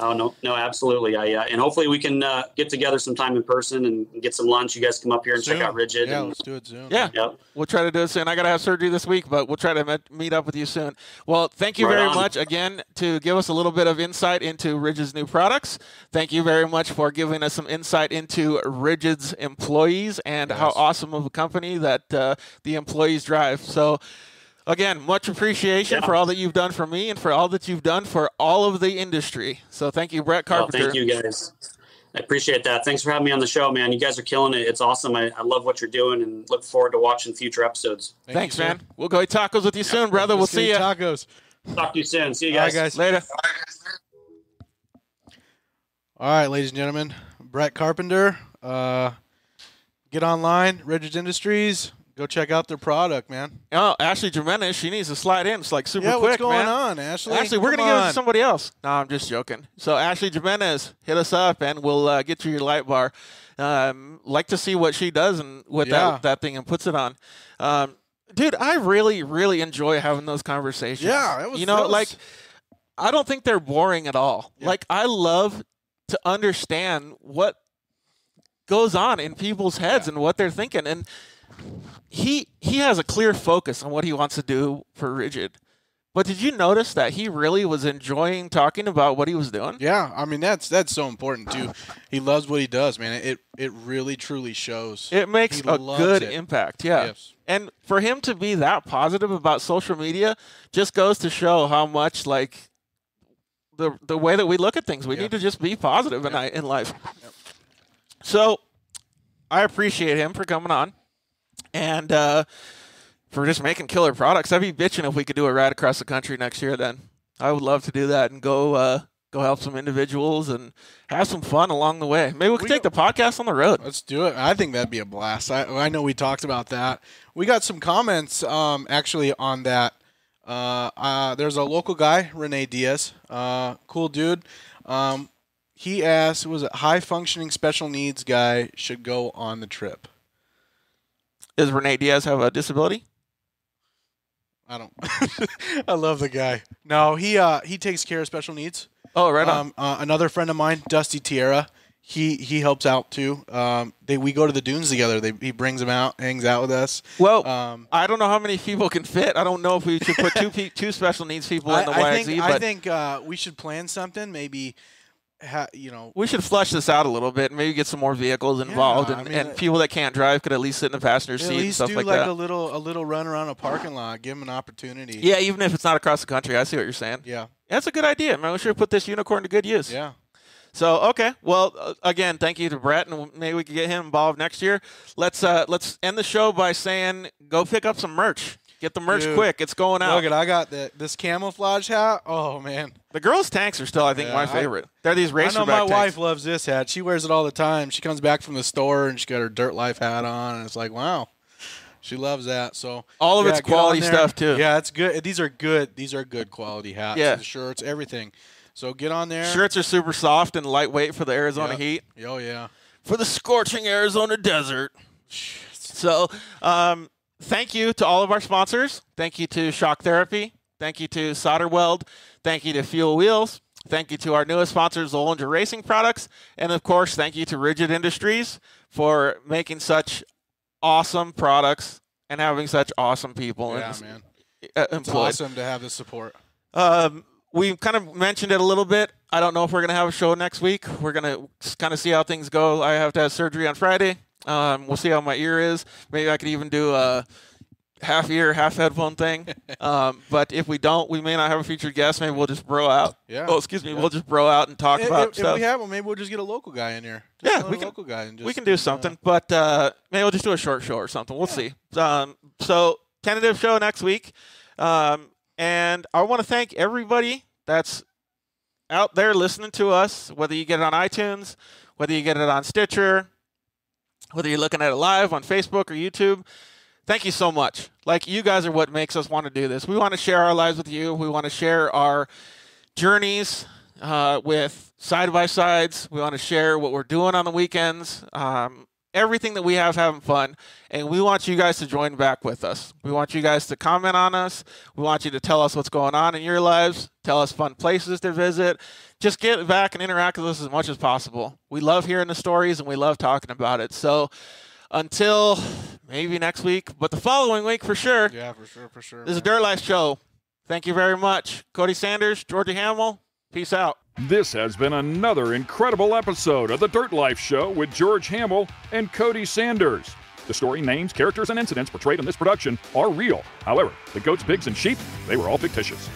Oh, no, absolutely. And hopefully we can get together sometime in person and get some lunch. You guys come up here and check out Rigid. Yeah, let's do it soon. Yeah, We'll try to do it soon. I got to have surgery this week, but we'll try to meet up with you soon. Well, thank you very much again to give us a little bit of insight into Rigid's new products. Thank you very much for giving us some insight into Rigid's employees and how awesome of a company that the employees drive. So, again, much appreciation for all that you've done for me and for all that you've done for all of the industry. So thank you, Brett Carpenter. Thank you, guys. I appreciate that. Thanks for having me on the show, man. You guys are killing it. It's awesome. I love what you're doing and look forward to watching future episodes. Thanks, man. We'll go eat tacos with you soon, brother. We'll see you. Tacos. Talk to you soon. See you guys. All right, guys. Later. All right, ladies and gentlemen. Brett Carpenter. Get online, Rigid Industries. Go check out their product, man. Oh, Ashley Jimenez, she needs to slide in. It's like super quick, what's going man. on, Ashley? Ashley, we're going to give it to somebody else. No, I'm just joking. So, Ashley Jimenez, hit us up, and we'll get you your light bar. Like to see what she does and with that thing and puts it on. Dude, I really, really enjoy having those conversations. Yeah, it was. I don't think they're boring at all. Yeah. Like, I love to understand what goes on in people's heads and what they're thinking. And he has a clear focus on what he wants to do for Rigid. But did you notice that he really was enjoying talking about what he was doing? Yeah, I mean that's so important too. He loves what he does, man. It really truly shows. It makes a good impact, yeah. Yes. And for him to be that positive about social media just goes to show how much like the way that we look at things. We need to just be positive in life. Yep. So I appreciate him for coming on. And for just making killer products. I'd be bitching if we could do a ride across the country next year then. I would love to do that and go help some individuals and have some fun along the way. Maybe we could take the podcast on the road. Let's do it. I think that'd be a blast. I know we talked about that. We got some comments actually on that. There's a local guy, Rene Diaz, cool dude. He asked, was it high-functioning special needs guy should go on the trip? Does Rene Diaz have a disability? I don't. I love the guy. No, he takes care of special needs. Oh, right on. Another friend of mine, Dusty Tierra, he helps out too. We go to the dunes together. He brings them out, hangs out with us. Well, I don't know how many people can fit. I don't know if we should put two special needs people in the YXZ. I think we should plan something. Maybe. We should flush this out a little bit and maybe get some more vehicles involved and people that can't drive could at least sit in the passenger seat and stuff like that. At least do like a little run around a parking lot, give them an opportunity. Yeah, even if it's not across the country. I see what you're saying. Yeah. That's a good idea, man. We should put this unicorn to good use. Yeah. So, okay. Well, again, thank you to Brett, and maybe we can get him involved next year. Let's end the show by saying go pick up some merch. Get the merch Dude, quick. It's going out. Look at, I got this camouflage hat. Oh, man. The girls' tanks are still, I think, my favorite. They're these racerback I know my tanks. wife loves this hat. She wears it all the time. She comes back from the store, and she got her Dirt Life hat on, and it's like, wow. She loves that. So all of it's quality stuff, too. Yeah, it's good. These are good. These are good quality hats. Yeah. The shirts, everything. So get on there. Shirts are super soft and lightweight for the Arizona heat. Oh, yeah. For the scorching Arizona desert. So, thank you to all of our sponsors. Thank you to Shock Therapy. Thank you to Solder Weld. Thank you to Fuel Wheels. Thank you to our newest sponsors, Zollinger Racing Products. And, of course, thank you to Rigid Industries for making such awesome products and having such awesome people man. Employed. It's awesome to have this support. We kind of mentioned it a little bit. I don't know if we're going to have a show next week. We're going to kind of see how things go. I have to have surgery on Friday. We'll see how my ear is. Maybe I could even do a half ear, half headphone thing. But if we don't, we may not have a featured guest. Maybe we'll just bro out. Yeah. Oh, excuse me. Yeah. We'll just bro out and talk about stuff. If we have one, maybe we'll just get a local guy in here. We can do something. But maybe we'll just do a short show or something. We'll see. So tentative show next week. And I want to thank everybody that's out there listening to us, whether you get it on iTunes, whether you get it on Stitcher, whether you're looking at it live on Facebook or YouTube. Thank you so much. Like, you guys are what makes us want to do this. We want to share our lives with you. We want to share our journeys with side-by-sides. We want to share what we're doing on the weekends. Everything that we have having fun, and we want you guys to join back with us. We want you guys to comment on us. We want you to tell us what's going on in your lives, tell us fun places to visit. Just get back and interact with us as much as possible. We love hearing the stories, and we love talking about it. So until maybe next week, but the following week for sure. Yeah, for sure. This is Dirt Life Show. Thank you very much. Cody Sanders, Georgie Hamill, peace out. This has been another incredible episode of The Dirt Life Show with George Hamill and Cody Sanders. The story, names, characters, and incidents portrayed in this production are real. However, the goats, pigs, and sheep, they were all fictitious.